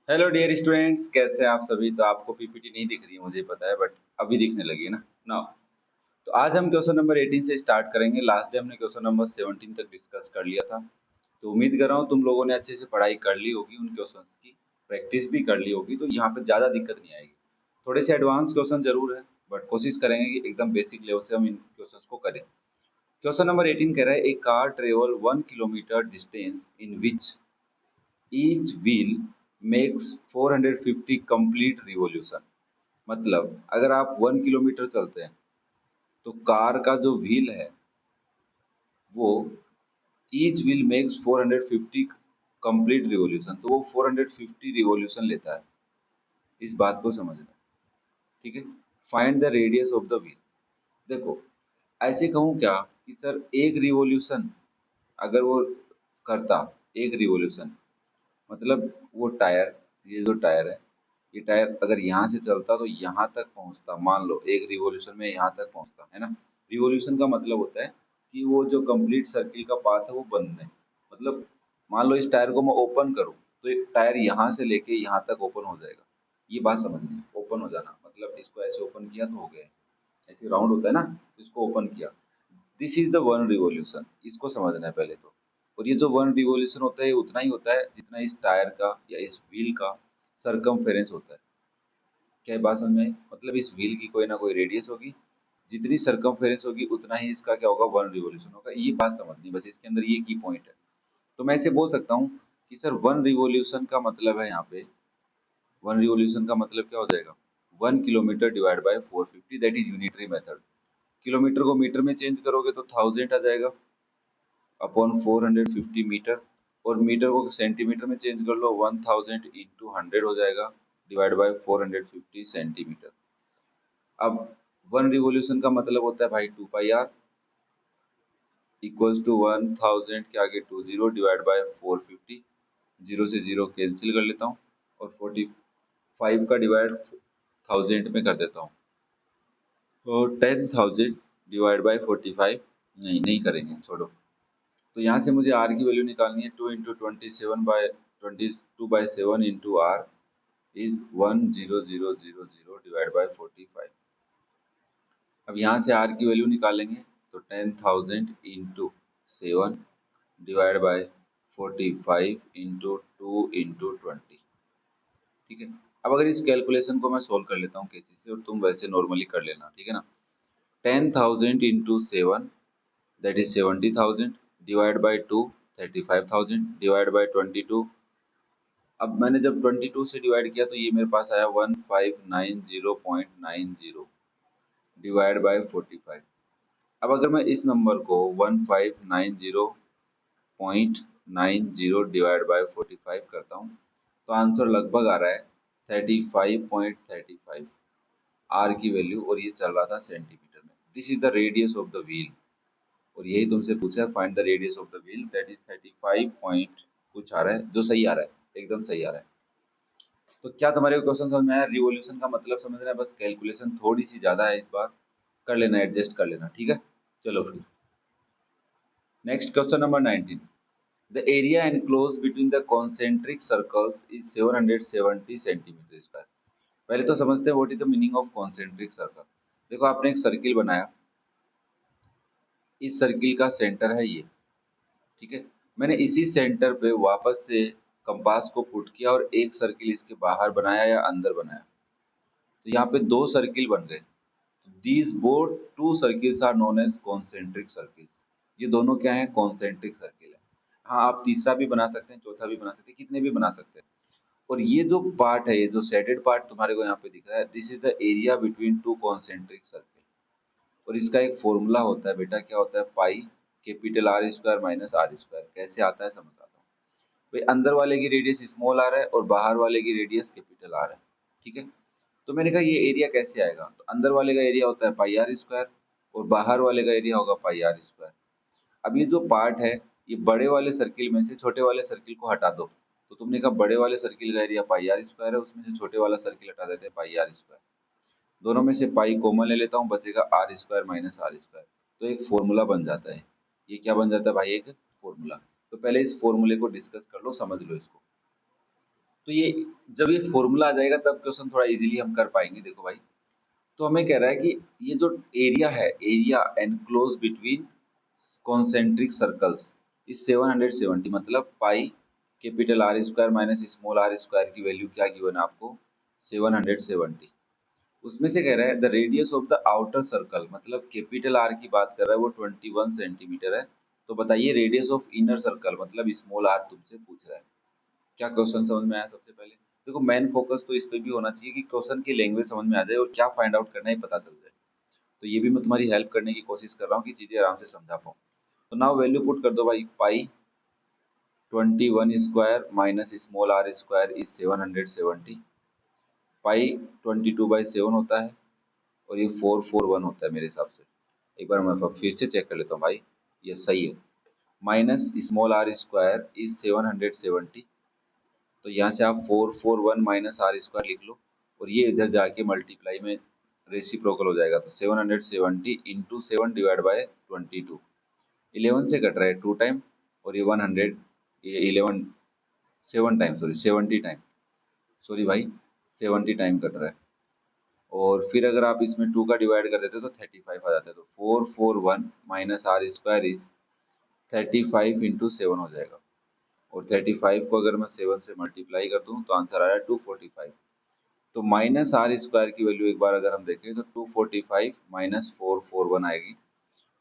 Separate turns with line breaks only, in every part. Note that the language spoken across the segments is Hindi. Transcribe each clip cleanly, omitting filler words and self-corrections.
हेलो डियर स्टूडेंट्स, कैसे हैं आप सभी। तो आपको पीपीटी नहीं दिख रही है मुझे पता है, बट अभी दिखने लगी है ना। नाउ तो आज हम क्वेश्चन नंबर 18 से स्टार्ट करेंगे। लास्ट डे हमने क्वेश्चन नंबर 17 तक डिस्कस कर लिया था। तो उम्मीद कर रहा हूँ तुम लोगों ने अच्छे से पढ़ाई कर ली होगी, उन क्वेश्चंस की प्रैक्टिस भी कर ली होगी, तो यहाँ पे ज़्यादा दिक्कत नहीं आएगी। थोड़े से एडवांस क्वेश्चन जरूर है, बट कोशिश करेंगे कि एकदम बेसिक लेवल से हम इन क्वेश्चन को करें। क्वेश्चन नंबर 18 कह रहा है, a car travel 1 kilometre distance in which each wheel makes 450 complete revolution. मतलब अगर आप 1 किलोमीटर चलते हैं तो कार का जो व्हील है वो each wheel makes 450 complete revolution, तो वो 450 रिवॉल्यूशन लेता है। इस बात को समझना है, ठीक है। Find the radius of the wheel. देखो, ऐसे कहूँ क्या कि सर एक रिवॉल्यूशन अगर वो करता, एक रिवॉल्यूशन मतलब वो टायर, ये जो टायर है, ये टायर अगर यहाँ से चलता तो यहाँ तक पहुँचता। मान लो एक रिवॉल्यूशन में यहाँ तक पहुँचता है ना। रिवॉल्यूशन का मतलब होता है कि वो जो कंप्लीट सर्किल का पाथ है वो बंद है। मतलब मान लो इस टायर को मैं ओपन करूँ तो एक टायर यहाँ से लेके यहाँ तक ओपन हो जाएगा। ये बात समझनी है, ओपन हो जाना मतलब इसको ऐसे ओपन किया तो हो गया। ऐसे राउंड होता है ना, इसको ओपन किया। This is the one revolution, इसको समझना है पहले तो। और ये जो वन रिवॉल्यूशन होता है ये उतना ही होता है जितना इस टायर का या इस व्हील का सरकमफेरेंस होता है। क्या ये बात समझ में आई? मतलब इस व्हील की कोई ना कोई रेडियस होगी, जितनी सरकमफेरेंस होगी उतना ही इसका क्या होगा, वन रिवॉल्यूशन होगा। ये बात समझनी, बस इसके अंदर ये की पॉइंट है। तो मैं इसे बोल सकता हूँ कि सर वन रिवॉल्यूशन का मतलब है यहाँ पे, वन रिवॉल्यूशन का मतलब क्या हो जाएगा, 1 kilometre divide by 450, that is unitary method. Kilometre को मीटर में चेंज करोगे तो 1000 आ जाएगा अपॉन 450 मीटर, और मीटर को सेंटीमीटर में चेंज कर लो 1000 इंटू 100 हो जाएगा डिवाइड बाय 450 सेंटीमीटर। अब वन रिवॉल्यूशन का मतलब होता है भाई 2 पाई आर इक्वल्स टू 1000 के आगे 20 डिवाइड बाय 450। जीरो से जीरो कैंसिल कर लेता हूँ और 45 का डिवाइड 1000 में कर देता हूँ, तो 10,000 डिवाइड बाय 45। नहीं नहीं करेंगे, छोड़ो। तो यहाँ से मुझे आर की वैल्यू निकालनी है। 2 into 22/7 into R is 10000 divide by 45। अब यहाँ से आर की वैल्यू निकालेंगे तो 10,000 into 7 divide by 45 into 2 into 20। ठीक है। अब अगर इस कैलकुलेशन को मैं सोल्व कर लेता हूँ किसी से, और तुम वैसे नॉर्मली कर लेना, ठीक है ना। 10,000 into 7 that is 70,000 divide by 2 35,000 divide by 22। अब मैंने जब 22 से डिवाइड किया तो ये मेरे पास आया 1590.90 डिवाइड बाय 45। अब अगर मैं इस नंबर को 1590.90 डिवाइड बाय 45 करता हूँ तो आंसर लगभग आ रहा है 35.35 आर की वैल्यू, और ये चल रहा था सेंटीमीटर में। This is the radius of the wheel, और यही तुमसे पूछा है, find the radius of the wheel, that is 35 point कुछ आ रहा है, जो सही आ रहा है, एकदम सही आ रहा है। तो क्या तुम्हारे क्वेश्चन समझ में आया? रिवॉल्यूशन का मतलब समझ रहे हैं, बस कैलकुलेशन थोड़ी सी ज्यादा है इस बार, कर लेना, एडजस्ट कर लेना, ठीक है। चलो फिर next question number 19। The area enclose between the concentric circles is 770 centimetre square. पहले तो समझते हैं what is the meaning of concentric circle. देखो, आपने एक सर्किल बनाया, इस सर्किल का सेंटर है ये, ठीक है। मैंने इसी सेंटर पे वापस से कंपास को पुट किया और एक सर्किल इसके बाहर बनाया या अंदर बनाया, तो यहाँ पे दो सर्किल बन गए। These both two circles are known as concentric circles. ये दोनों क्या है, कॉन्सेंट्रिक सर्किल है। हाँ, आप तीसरा भी बना सकते हैं, चौथा भी बना सकते हैं, कितने भी बना सकते हैं। और ये जो पार्ट है, ये जो शेडेड पार्ट तुम्हारे को यहाँ पे दिख रहा है, this is the area between two concentric circle. और इसका एक फॉर्मूला होता है बेटा, क्या होता है, pi capital R square minus R square. कैसे आता है समझाता हूँ। भाई अंदर वाले की रेडियस स्मॉल आर है और बाहर वाले की रेडियस कैपिटल आर है, ठीक है। तो मैंने कहा ये एरिया कैसे आएगा, तो अंदर वाले का एरिया होता है पाई आर स्क्वायर और बाहर वाले का एरिया होगा पाई आर स्क्वायर। अब ये जो पार्ट है, ये बड़े वाले सर्किल में से छोटे वाले सर्किल को हटा दो, तो तुमने कहा बड़े वाले सर्किल का एरिया पाई आर स्क्वायर है, उसमें से छोटे वाला सर्किल हटा देते हैं पाई आर स्क्वायर। दोनों में से पाई कॉमन ले लेता हूँ, बचेगा R square minus R square. तो एक फॉर्मूला बन जाता है। ये क्या बन जाता है भाई, एक फॉर्मूला। तो पहले इस फॉर्मूले को डिस्कस कर लो, समझ लो इसको। तो ये जब ये फॉर्मूला आ जाएगा तब क्वेश्चन थोड़ा इजीली हम कर पाएंगे। देखो भाई, तो हमें कह रहा है कि ये जो एरिया है, area enclose between concentric circles is 770, मतलब pi capital R square minus small are square की वैल्यू क्या गिवन है आपको, 770। उसमें से कह रहा है the radius of the outer circle, मतलब कैपिटल आर की बात कर रहा है, वो 21 सेंटीमीटर है। तो बताइए रेडियस ऑफ इनर सर्कल मतलब स्मॉल आर तुमसे पूछ रहा है। क्या क्वेश्चन समझ में आया? सबसे पहले देखो मेन फोकस तो इस पे भी होना चाहिए कि क्वेश्चन की लैंग्वेज समझ में आ जाए और क्या फाइंड आउट करना है पता चल जाए। तो ये भी मैं तुम्हारी हेल्प करने की कोशिश कर रहा हूँ कि चीजें आराम से समझा पाऊँ। तो नाउ वैल्यू पुट कर दो भाई, pi 21 square minus small are square is 770। Pi 22/7 होता है और ये 441 होता है मेरे हिसाब से। एक बार मैं फिर से चेक कर लेता हूँ भाई, ये सही है। Minus small are square is 770, तो यहाँ से आप 441 माइनस आर स्क्वायर लिख लो और ये इधर जाके मल्टीप्लाई में रेसिप्रोकल हो जाएगा। तो 770 इंटू 7 डिवाइड बाय 22, 11 से कट रहा है 2 टाइम, और ये 100, ये 11 7 टाइम, सॉरी 70 टाइम, सॉरी भाई 70 टाइम कट रहा है। और फिर अगर आप इसमें 2 का डिवाइड कर देते तो 35 आ जाता है। तो 441 minus R square is 35 into 7 हो जाएगा, और 35 को अगर मैं 7 से मल्टीप्लाई कर दूं तो आंसर आ रहा है 245। तो माइनस आर स्क्वायर की वैल्यू एक बार अगर हम देखें तो 245 माइनस 441 आएगी,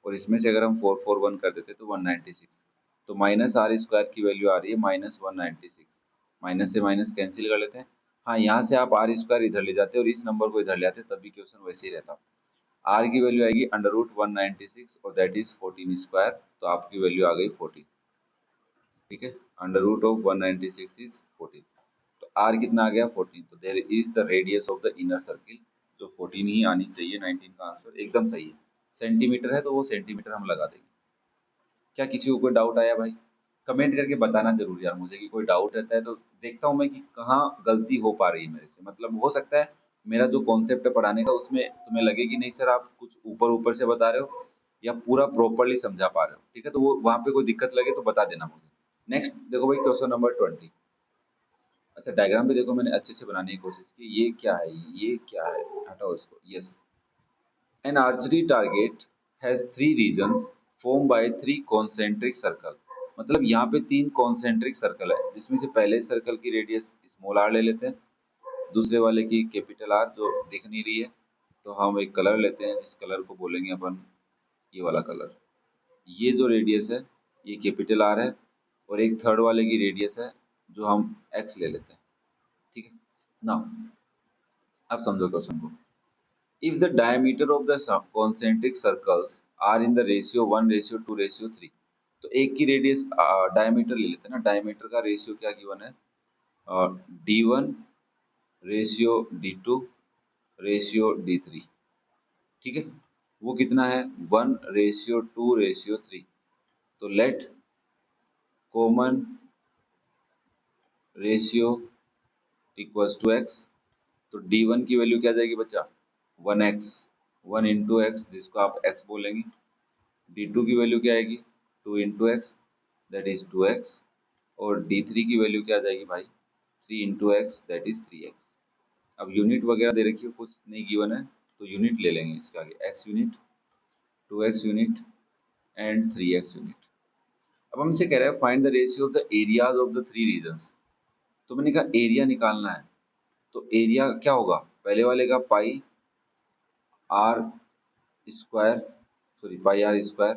और इसमें से अगर हम 441 कर देते तो 196। तो माइनस आर स्क्वायर की वैल्यू आ रही है माइनस 196। माइनस से माइनस कैंसिल कर लेते हैं। हाँ, यहाँ से आप आर स्क्वायर इधर ले जाते और इस नंबर को इधर ले आते तब भी क्वेश्चन वैसे ही रहता। आर की वैल्यू आएगी अंडर रूट 196 और दैट इज 14 स्क्वायर, तो आपकी वैल्यू आ गई 14। ठीक है, अंडर रूट ऑफ 196 इज 14। तो आर कितना आ गया 14। तो there is the radius of the inner circle, जो 14 ही आनी चाहिए। 19 का आंसर एकदम सही है। सेंटीमीटर है तो वो सेंटीमीटर हम लगा देंगे। क्या किसी को कोई डाउट आया भाई? कमेंट करके बताना जरूर यार मुझे कि कोई डाउट रहता है तो देखता हूँ मैं कि कहाँ गलती हो पा रही है मेरे से। मतलब हो सकता है मेरा जो कॉन्सेप्ट है पढ़ाने का उसमें तुम्हें लगे कि नहीं सर आप कुछ ऊपर ऊपर से बता रहे हो या पूरा प्रॉपरली समझा पा रहे हो। ठीक है, तो वो वहाँ पे कोई दिक्कत लगे तो बता देना मुझे। नेक्स्ट देखो भाई, क्वेश्चन नंबर 20। अच्छा, डायग्राम भी देखो मैंने अच्छे से बनाने की कोशिश की। ये क्या है, ये क्या है, हटाओ इसको। Yes, an archery target has 3 regions form by 3 concentric circle. मतलब यहाँ पे 3 कॉन्सेंट्रिक सर्कल है, जिसमें से पहले सर्कल की रेडियस स्मॉल आर ले लेते हैं, दूसरे वाले की कैपिटल आर जो दिख नहीं रही है। तो हम एक कलर लेते हैं जिस कलर को बोलेंगे अपन ये वाला कलर। ये जो रेडियस है ये कैपिटल आर है, और एक थर्ड वाले की रेडियस है जो हम एक्स ले लेते हैं। ठीक है ना, अब समझो क्वेश्चन को। If the diameter of the concentric circles are in the ratio 1:2:3, तो एक की रेडियस डायमीटर ले लेते हैं ना। डायमीटर का रेशियो क्या गिवन है, D1 ratio D2 ratio D3। ठीक है, वो कितना है 1:2:3। तो let common ratio equals to x. तो D1 की वैल्यू क्या जाएगी बच्चा, 1x, 1 इंटू एक्स जिसको आप x बोलेंगे। D2 की वैल्यू क्या आएगी, 2 into x that is 2x, और D3 की वैल्यू क्या आ जाएगी भाई, 3 into x that is 3x। अब यूनिट वगैरह दे रखी है, कुछ नहीं गिवन है, तो यूनिट ले लेंगे इसके आगे, x unit, 2x unit and 3x unit. अब हमसे कह रहा है find the ratio of the areas of the 3 regions. तो मैंने कहा एरिया निकालना है, तो एरिया क्या होगा, पहले वाले का pi are square, sorry pi are square,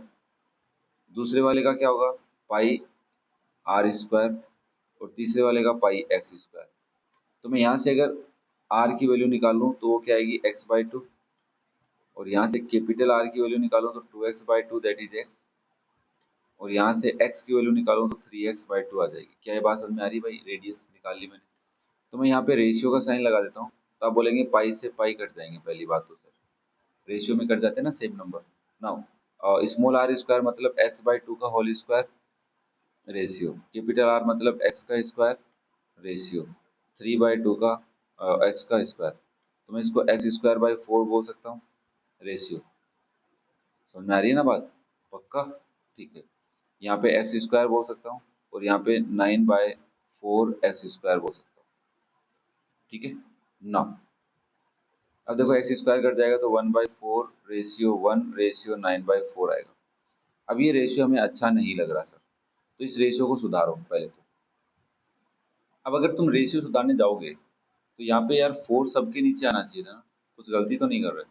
दूसरे वाले का क्या होगा पाई आर स्क्वायर, और तीसरे वाले का पाई एक्स स्क्वायर। तो मैं यहाँ से अगर आर की वैल्यू निकालूँ तो वो क्या आएगी x/2, और यहाँ से कैपिटल आर की वैल्यू निकालूँ तो 2x/2 दैट इज x, और यहाँ से x की वैल्यू निकालूँ तो 3x/2 आ जाएगी। क्या ये बात समझ में आ रही है भाई? रेडियस निकाल ली मैंने। तो मैं यहाँ पे रेशियो का साइन लगा देता हूँ, तो आप बोलेंगे पाई से पाई कट जाएंगे। पहली बात तो सर रेशियो में कट जाते हैं ना same number. Now small are square मतलब x/2 का whole square ratio, capital R मतलब x का स्क्वायर रेशियो, 3/2 का x का स्क्वायर। तो मैं इसको x²/4 बोल सकता हूँ रेशियो। समझ में आ रही है ना बात? पक्का? ठीक है, यहाँ पे x² बोल सकता हूँ, और यहाँ पे 9/4 x² बोल सकता हूँ। ठीक है ना। अब देखो एक्स स्क्वायर कट जाएगा तो 1/4 रेशियो 1 रेशियो 9/4 आएगा। अब ये रेशियो हमें अच्छा नहीं लग रहा सर, तो इस रेशियो को सुधारो पहले तो। अब अगर तुम रेशियो सुधारने जाओगे तो यहाँ पे यार 4 सबके नीचे आना चाहिए था ना, कुछ गलती तो नहीं कर रहे।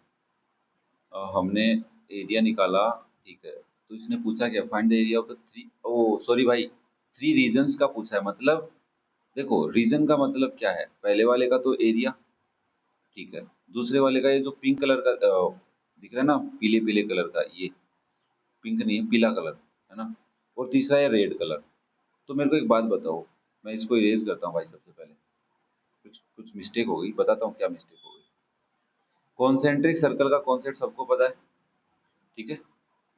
हमने एरिया निकाला, ठीक है, तो इसने पूछा क्या, find the area of the three, oh sorry भाई, थ्री रीजन्स का पूछा है। मतलब देखो रीजन का मतलब क्या है, पहले वाले का तो एरिया, ठीक है, दूसरे वाले का ये जो पिंक कलर का दिख रहा है ना, पीले पीले कलर का, ये पिंक नहीं है, पीला कलर है ना, और तीसरा है रेड कलर। तो मेरे को एक बात बताओ, मैं इसको इरेज करता हूँ भाई। सबसे पहले कुछ कुछ मिस्टेक हो गई, बताता हूँ क्या मिस्टेक हो गई। कॉन्सेंट्रिक सर्कल का कॉन्सेप्ट सबको पता है, ठीक है।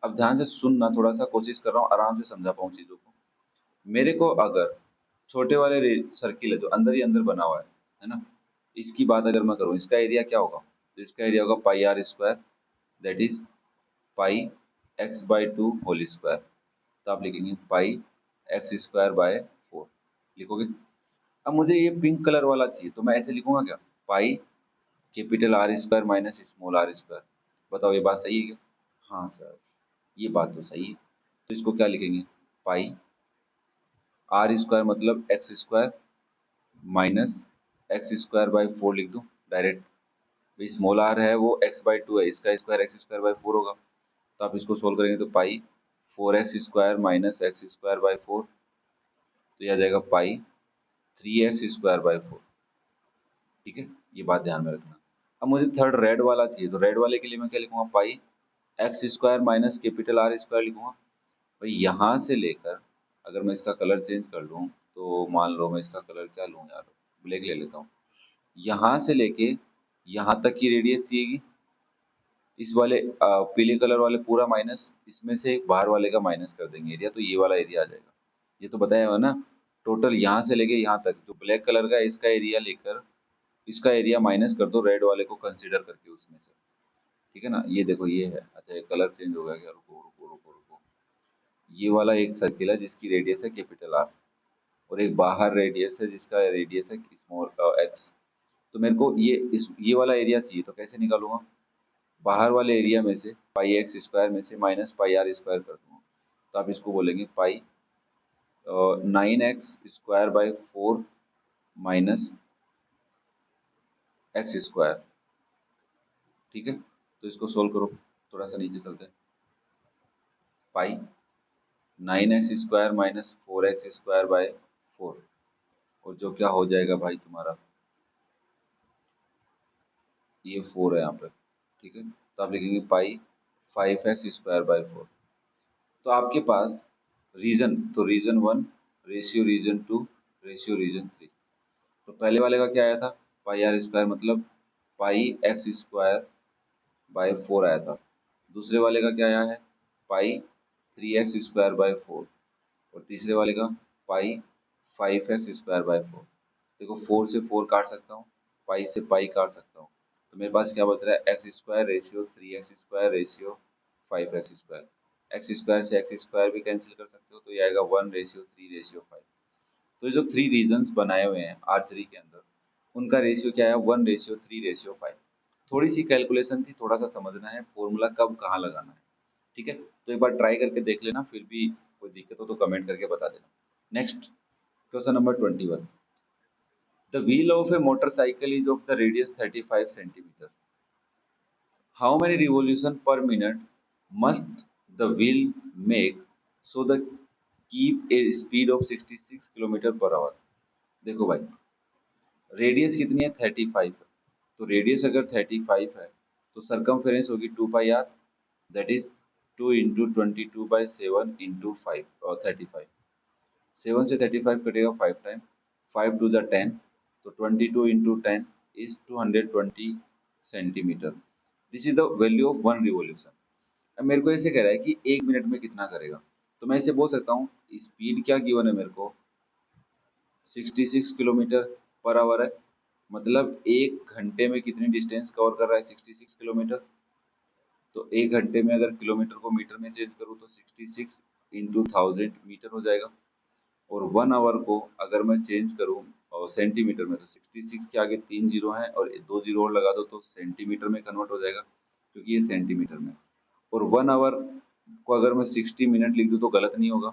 अब ध्यान से सुनना, थोड़ा सा कोशिश कर रहा हूँ आराम से समझा पाऊँ चीज़ों को। मेरे को अगर छोटे वाले सर्किल है जो अंदर ही अंदर बना हुआ है ना, इसकी बात अगर मैं करूँ, इसका एरिया क्या होगा, तो इसका एरिया होगा pi are square, that is pi x/2 whole square. तो आप लिखेंगे पाई x² बाय 4 लिखोगे। अब मुझे ये पिंक कलर वाला चाहिए, तो मैं ऐसे लिखूंगा क्या, pi capital R square minus small are square. बताओ ये बात सही है क्या? हाँ सर, ये बात तो सही है। तो इसको क्या लिखेंगे, पाई आर स्क्वायर मतलब x² माइनस x² बाय 4 लिख दूं डायरेक्ट। भाई स्मॉल आर है वो x/2 है, इसका स्क्वायर x²बाय 4 होगा। तो आप इसको सोल्व करेंगे तो पाई 4x² माइनस x²बाय 4, तो यह आ जाएगा पाई 3x² बाय 4। ठीक है, ये बात ध्यान में रखना। अब मुझे थर्ड रेड वाला चाहिए, तो रेड वाले के लिए मैं क्या लिखूंगा, पाई x² minus capital R square लिखूंगा। भाई यहाँ से लेकर अगर मैं इसका कलर चेंज कर लूँ, तो मान लो मैं इसका कलर क्या लूँ यार, ब्लैक ले लेता हूँ। यहाँ से लेके यहाँ तक की रेडियस चाहिएगी, इस वाले पीले कलर वाले पूरा माइनस, इसमें से एक बाहर वाले का माइनस कर देंगे एरिया, तो ये वाला एरिया आ जाएगा। ये तो बताया हुआ ना, टोटल यहाँ से लेके यहाँ तक जो ब्लैक कलर का है इसका एरिया लेकर इसका एरिया माइनस कर दो रेड वाले को कंसीडर करके उसमें से। ठीक है ना, ये देखो ये है, अच्छा ये कलर चेंज हो गया क्या, रुको रुको रुको रुको। ये वाला एक सर्किल है जिसकी रेडियस है कैपिटल आर, और एक बाहर रेडियस है जिसका रेडियस है स्मॉल एक्स। तो मेरे को ये वाला एरिया चाहिए, तो कैसे निकालूंगा, बाहर वाले एरिया में से पाई x² में से माइनस पाई आर स्क्वायर कर दूंगा। तो आप इसको बोलेंगे पाई 9x² बाय 4 माइनस x²। ठीक है, तो इसको सोल्व करो, थोड़ा सा नीचे चलते हैं। पाई 9x² माइनस 4x² बाय 4, और जो क्या हो जाएगा भाई तुम्हारा, ये 4 है यहाँ पे। ठीक है, तो आप लिखेंगे पाई 5x² बाय 4। तो आपके पास रीजन, तो region 1 ratio region 2 ratio region 3। तो पहले वाले का क्या आया था, पाई आर स्क्वायर मतलब पाई x² बाय 4 आया था। दूसरे वाले का क्या आया है, पाई 3x² बाय 4, और तीसरे वाले का पाई 5x² बाय 4। देखो 4 से 4 काट सकता हूँ, पाई से पाई काट सकता हूँ, तो मेरे पास क्या बच रहा है, x² ratio 3x² ratio 5x²। x² से x² भी कैंसिल कर सकते हो, तो ये आएगा 1/3 रेशियो 5। तो ये जो थ्री रीजन्स बनाए हुए हैं आर्चरी के अंदर, उनका रेशियो क्या है, 1/3 रेशियो 5। थोड़ी सी कैलकुलेशन थी, थोड़ा सा समझना है फॉर्मूला कब कहाँ लगाना है। ठीक है, तो एक बार ट्राई करके देख लेना, फिर भी कोई दिक्कत हो तो कमेंट करके बता देना। Next question number 21। The wheel of A motorcycle is of the radius 35 centimetre. How many revolution per minute must the wheel make so the keep a speed of 66 kilometre per hour. देखो भाई, रेडियस कितनी है 35, तो रेडियस अगर 35 है तो सरकमफेरेंस होगी 2 pi r, that is 2 into 22/7 into 5 और 35। 7 से 35 कटेगा 5 टाइम, 5 टू ज़ा 10, तो 22 into 10 is 220 centimetre. This is the value of one revolution. अब मेरे को ऐसे कह रहा है कि 1 मिनट में कितना करेगा, तो मैं इसे बोल सकता हूँ स्पीड क्या गिवन है मेरे को, 66 किलोमीटर पर आवर है। मतलब 1 घंटे में कितनी डिस्टेंस कवर कर रहा है, 66 किलोमीटर। तो 1 घंटे में अगर किलोमीटर को मीटर में चेंज करूँ तो 66 इंटू 1000 मीटर हो जाएगा। और 1 आवर को अगर मैं चेंज करूँ और सेंटीमीटर में तो 66 के आगे 3 जीरो हैं और 2 जीरो और लगा दो तो सेंटीमीटर में कन्वर्ट हो जाएगा, क्योंकि ये सेंटीमीटर में। और 1 आवर को अगर मैं 60 मिनट लिख दूँ तो गलत नहीं होगा,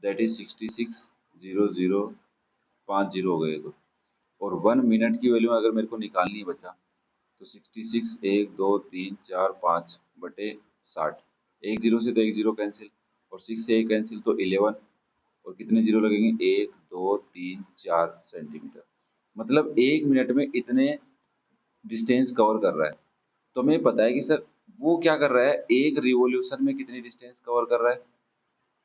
दैट इज 66 0 0 5 जीरो हो गए तो। और 1 मिनट की वैल्यू अगर मेरे को निकालनी है बच्चा, तो 66 1 2 3 4 5 बटे 60, एक जीरो से तो एक जीरो कैंसिल और 6 से एक कैंसिल तो 11, और कितने जीरो लगेंगे 1 2 3 4 सेंटीमीटर। मतलब 1 मिनट में इतने डिस्टेंस कवर कर रहा है। तो हमें पता है कि सर वो क्या कर रहा है, एक रिवॉल्यूशन में कितनी डिस्टेंस कवर कर रहा है,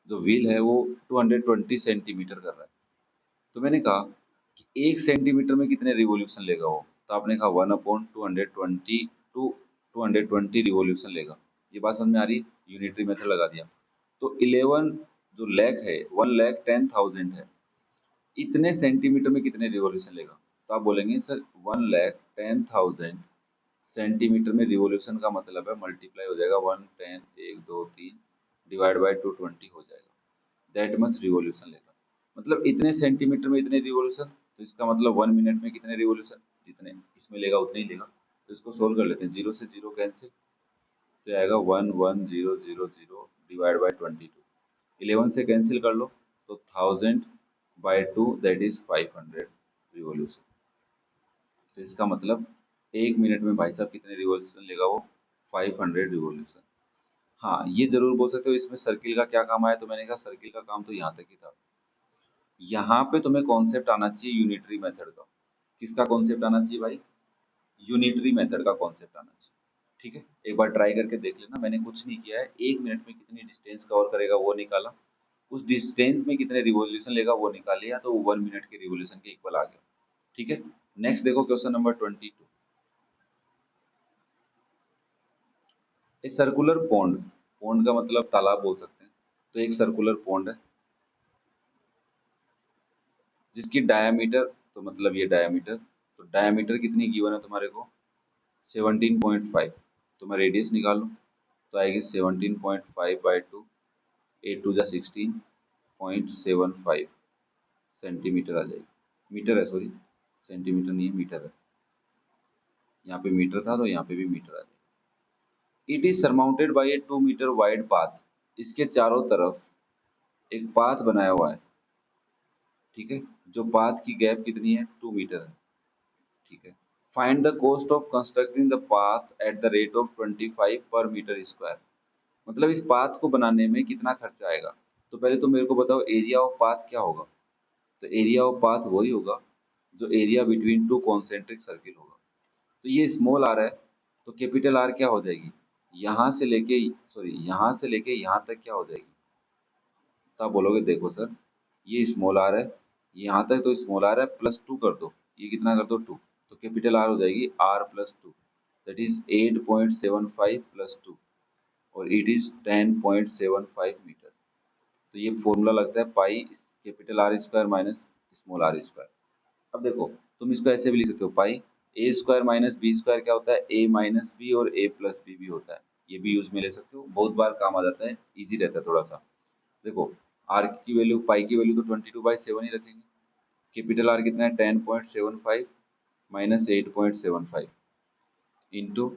जो व्हील है वो 220 सेंटीमीटर कर रहा है। तो मैंने कहा कि 1 सेंटीमीटर में कितने रिवॉल्यूशन लेगा वो, तो आपने कहा 1/220 टू 220 रिवॉल्यूशन लेगा। ये बात समझ में आ रही, यूनिटरी मेथड लगा दिया। तो 11 जो लैख है 1,10,000 है, इतने सेंटीमीटर में कितने रिवॉल्यूशन लेगा, तो आप बोलेंगे सर 1,10,000 सेंटीमीटर में रिवॉल्यूशन का मतलब है मल्टीप्लाई हो जाएगा 110 1 2 3 डिवाइड बाय 220 हो जाएगा, दैट मच रिवॉल्यूशन लेगा। मतलब इतने सेंटीमीटर में इतने रिवॉल्यूशन, तो इसका मतलब 1 मिनट में कितने रिवॉल्यूशन, जितने इसमें लेगा उतने ही लेगा। तो इसको सोल्व कर लेते हैं, जीरो से जीरो कैंसिल, तो आएगा 1,1,0,0,0 डिवाइड बाय 22, 11 से कैंसिल कर लो तो 1000/2 दैट इज 500 रिवॉल्यूशन। तो इसका मतलब 1 मिनट में भाई साहब कितने रिवॉल्यूशन लेगा वो, 500 रिवॉल्यूशन। हाँ ये जरूर बोल सकते हो इसमें सर्किल का क्या काम आया, तो मैंने कहा सर्किल का काम तो यहाँ तक ही था। यहाँ पे तुम्हें कॉन्सेप्ट आना चाहिए यूनिटरी मेथड का। किसका कॉन्सेप्ट आना चाहिए भाई, यूनिटरी मेथड का कॉन्सेप्ट आना चाहिए। ठीक है, एक बार ट्राई करके देख लेना, मैंने कुछ नहीं किया है, 1 मिनट में कितनी डिस्टेंस कवर करेगा वो निकाला, उस डिस्टेंस में कितने रिवॉल्यूशन लेगा वो निकाल लिया, तो 1 मिनट के रिवॉल्यूशन के इक्वल आ गया। ठीक है, नेक्स्ट देखो question number 22। A circular pond, pond का मतलब तालाब बोल सकते हैं, तो एक सर्कुलर पॉन्ड है जिसकी डायामीटर, तो मतलब ये डायामीटर, तो डायामीटर कितनी गिवन है तुम्हारे को 17.5, तो मैं रेडियस निकाल लूँ तो आएगी 17.5/2, 8 2 जा 16.75 सेंटीमीटर आ जाएगी, मीटर है सॉरी, सेंटीमीटर नहीं है मीटर है, यहाँ पे मीटर था तो यहाँ पे भी मीटर आ जाएगा। It is surmounted by a 2 metre wide path, इसके चारों तरफ एक पाथ बनाया हुआ है। ठीक है, जो पाथ की गैप कितनी है 2 मीटर है। ठीक है, find the cost of constructing the path at the rate of 25 पर मीटर स्क्वायर, मतलब इस पाथ को बनाने में कितना खर्चा आएगा। तो पहले तो मेरे को बताओ एरिया ऑफ पाथ क्या होगा, तो एरिया ऑफ पाथ वही होगा जो area between two concentric circle होगा। तो ये स्मॉल आर है, तो कैपिटल आर क्या हो जाएगी, यहाँ से लेके सॉरी यहाँ से लेके यहाँ तक क्या हो जाएगी, तो आप बोलोगे देखो सर ये स्मॉल आर है, यहाँ तक तो स्मॉल आर है, +2 कर दो, ये कितना कर दो 2, तो कैपिटल आर हो जाएगी r+2, दैट इज 8.75 +2, और इट इज 10.75 मीटर। तो ये फॉर्मूला लगता है pi capital R square minus small are square. अब देखो तुम इसको ऐसे भी लिख सकते हो, pi A square minus B square क्या होता है, ए माइनस बी और ए प्लस बी भी होता है, ये भी यूज में ले सकते हो, बहुत बार काम आ जाता है, इजी रहता है थोड़ा सा। देखो आर की वैल्यू, पाई की वैल्यू तो 22/7 ही रखेंगे, कैपिटल आर कितना है 10.75 माइनस 8.75 इंटू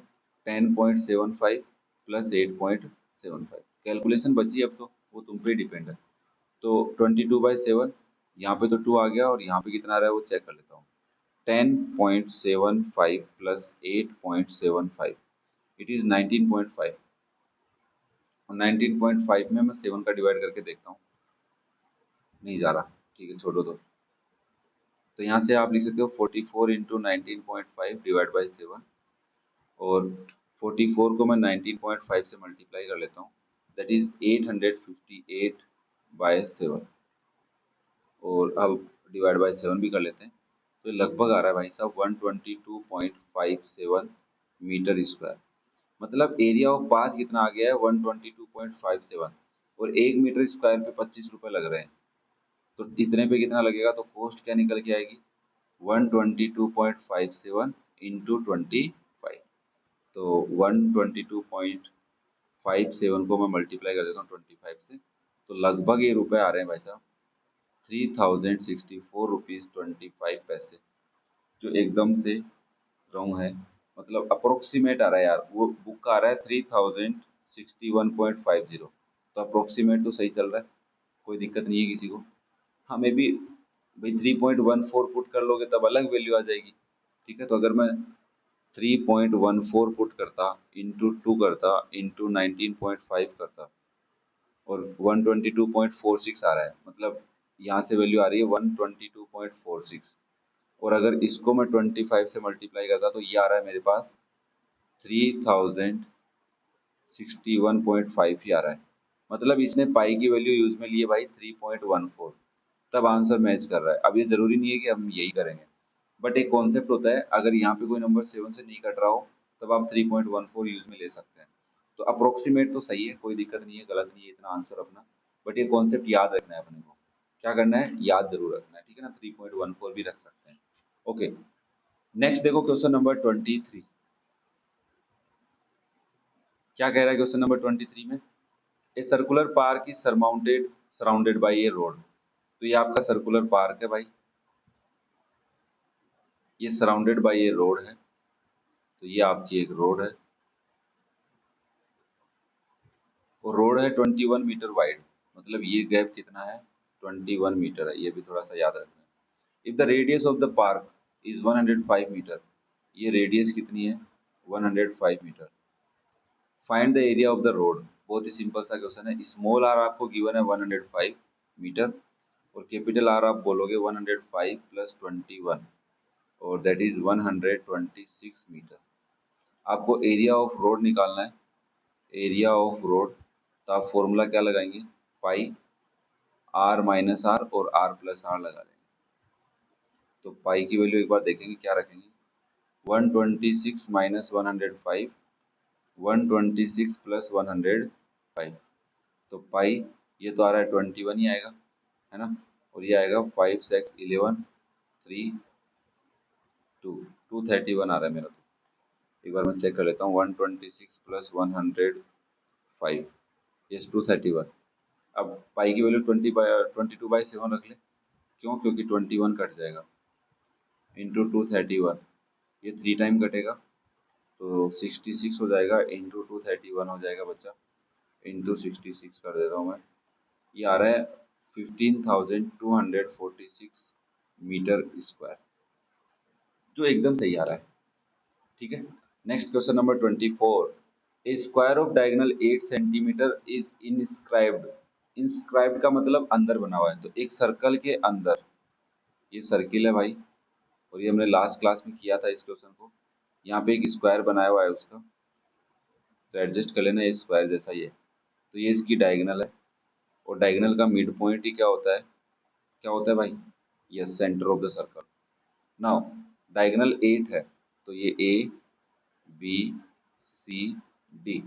10.75 प्लस 8.75, कैलकुलेशन बची अब तो वो तुम पे डिपेंड है। तो 22/7, यहाँ पे तो 2 आ गया और यहाँ पे कितना आ रहा है वो चेक कर लेता हूँ, 10.75 प्लस 8.75 इट इज 19.5, और 19.5 में मैं 7 का डिवाइड करके देखता हूँ, नहीं जा रहा, ठीक है छोड़ो दो। तो यहाँ से आप लिख सकते हो 44 इंटू 19.5 डिवाइड बाई 7, और 44 को मैं 19.5 से मल्टीप्लाई कर लेता हूँ, दैट इज 858/7, और अब डिवाइड बाई 7 भी कर लेते हैं, तो ये लगभग आ रहा है भाई साहब 122.57 मीटर स्क्वायर। मतलब एरिया ऑफ पाथ कितना आ गया है 122.57, और 1 मीटर स्क्वायर पे 25 रुपये लग रहे हैं, तो इतने पे कितना लगेगा, तो कॉस्ट क्या निकल के आएगी 122.57 इंटू 25, तो 122.57 को मैं मल्टीप्लाई कर देता हूँ 25 से, तो लगभग ये रुपए आ रहे हैं भाई साहब ₹3064.25, जो एकदम से रॉन्ग है। मतलब अप्रोक्सीमेट आ रहा है यार, वो बुक का आ रहा है 3061.50, तो अप्रोक्सीमेट तो सही चल रहा है, कोई दिक्कत नहीं है किसी को। हमें भी भाई 3.14 पुट कर लोगे तब अलग वैल्यू आ जाएगी। ठीक है, तो अगर मैं 3.14 पुट करता इंटू 2 करता इंटू 19.5 करता और 122.46 आ रहा है, मतलब यहाँ से वैल्यू आ रही है 122.46, और अगर इसको मैं 25 से मल्टीप्लाई करता तो ये आ रहा है मेरे पास 3061.5 ही आ रहा है। मतलब इसने पाई की वैल्यू यूज में लिए भाई 3.14, तब आंसर मैच कर रहा है। अब ये जरूरी नहीं है कि हम यही करेंगे, बट एक कॉन्सेप्ट होता है, अगर यहाँ पे कोई नंबर 7 से नहीं कट रहा हो तब आप 3.14 यूज में ले सकते हैं। तो अप्रोक्सीमेट तो सही है, कोई दिक्कत नहीं है, गलत नहीं है इतना आंसर अपना, बट ये कॉन्सेप्ट याद रखना है अपने को। क्या करना है, याद जरूर रखना है, ठीक है ना। 3.14 भी रख सकते हैं। ओके, नेक्स्ट देखो क्वेश्चन नंबर 23। क्या कह रहा है क्वेश्चन नंबर 23 में, a circular park is surrounded by A road. तो ये आपका सर्कुलर पार्क है भाई, ये सराउंडेड बाय ए रोड है, तो ये आपकी एक रोड है, और रोड है 21 मीटर वाइड, मतलब ये गैप कितना है, 21 मीटर है, ये भी थोड़ा सा याद रखना है। If the radius of the park is 105 metre, ये रेडियस कितनी है, 105 metre. Find the area of the road, बहुत ही सिंपल सा क्वेश्चन है। स्मॉल आर आपको गिवन है 105 मीटर, और कैपिटल आर आप बोलोगे 105 प्लस 21, और दैट इज 126 मीटर। आपको एरिया ऑफ रोड निकालना है, एरिया ऑफ रोड, तो आप फॉर्मूला क्या लगाएंगे, पाई आर माइनस आर और आर प्लस आर लगा लेंगे। तो पाई की वैल्यू एक बार देखेंगे क्या रखेंगे, 126 माइनस 105, 126 प्लस 105, तो पाई ये तो आ रहा है 21 ही आएगा, है ना, और ये आएगा 5 6 11 3 2 231 आ रहा है मेरा। तो एक बार मैं चेक कर लेता हूँ, 126 प्लस 105, यस 231। अब पाई की वैल्यू 22/7 रख ले, क्यों, क्योंकि 21 कट जाएगा, इंटू 231, ये 3 टाइम कटेगा तो 66 हो जाएगा, इंटू 231 हो जाएगा बच्चा, इंटू 66 कर देता हूँ मैं, ये आ रहा है 15,246 मीटर स्क्वायर, जो एकदम सही आ रहा है। ठीक है, next question number 24। A square of diagonal 8 centimetre is inscribed. Inscribed का मतलब अंदर बना हुआ है, तो एक सर्कल के अंदर, ये सर्किल है भाई, और ये हमने लास्ट क्लास में किया था इस क्वेश्चन को। यहाँ पे एक स्क्वायर बनाया हुआ है उसका, तो एडजस्ट कर लेना, ये स्क्वायर जैसा ही है, तो ये इसकी डायगोनल है, और डायगोनल का मिड पॉइंट ही क्या होता है, क्या होता है भाई, yes centre of the circle. Now diagonal 8 है, तो ये ए बी सी डी,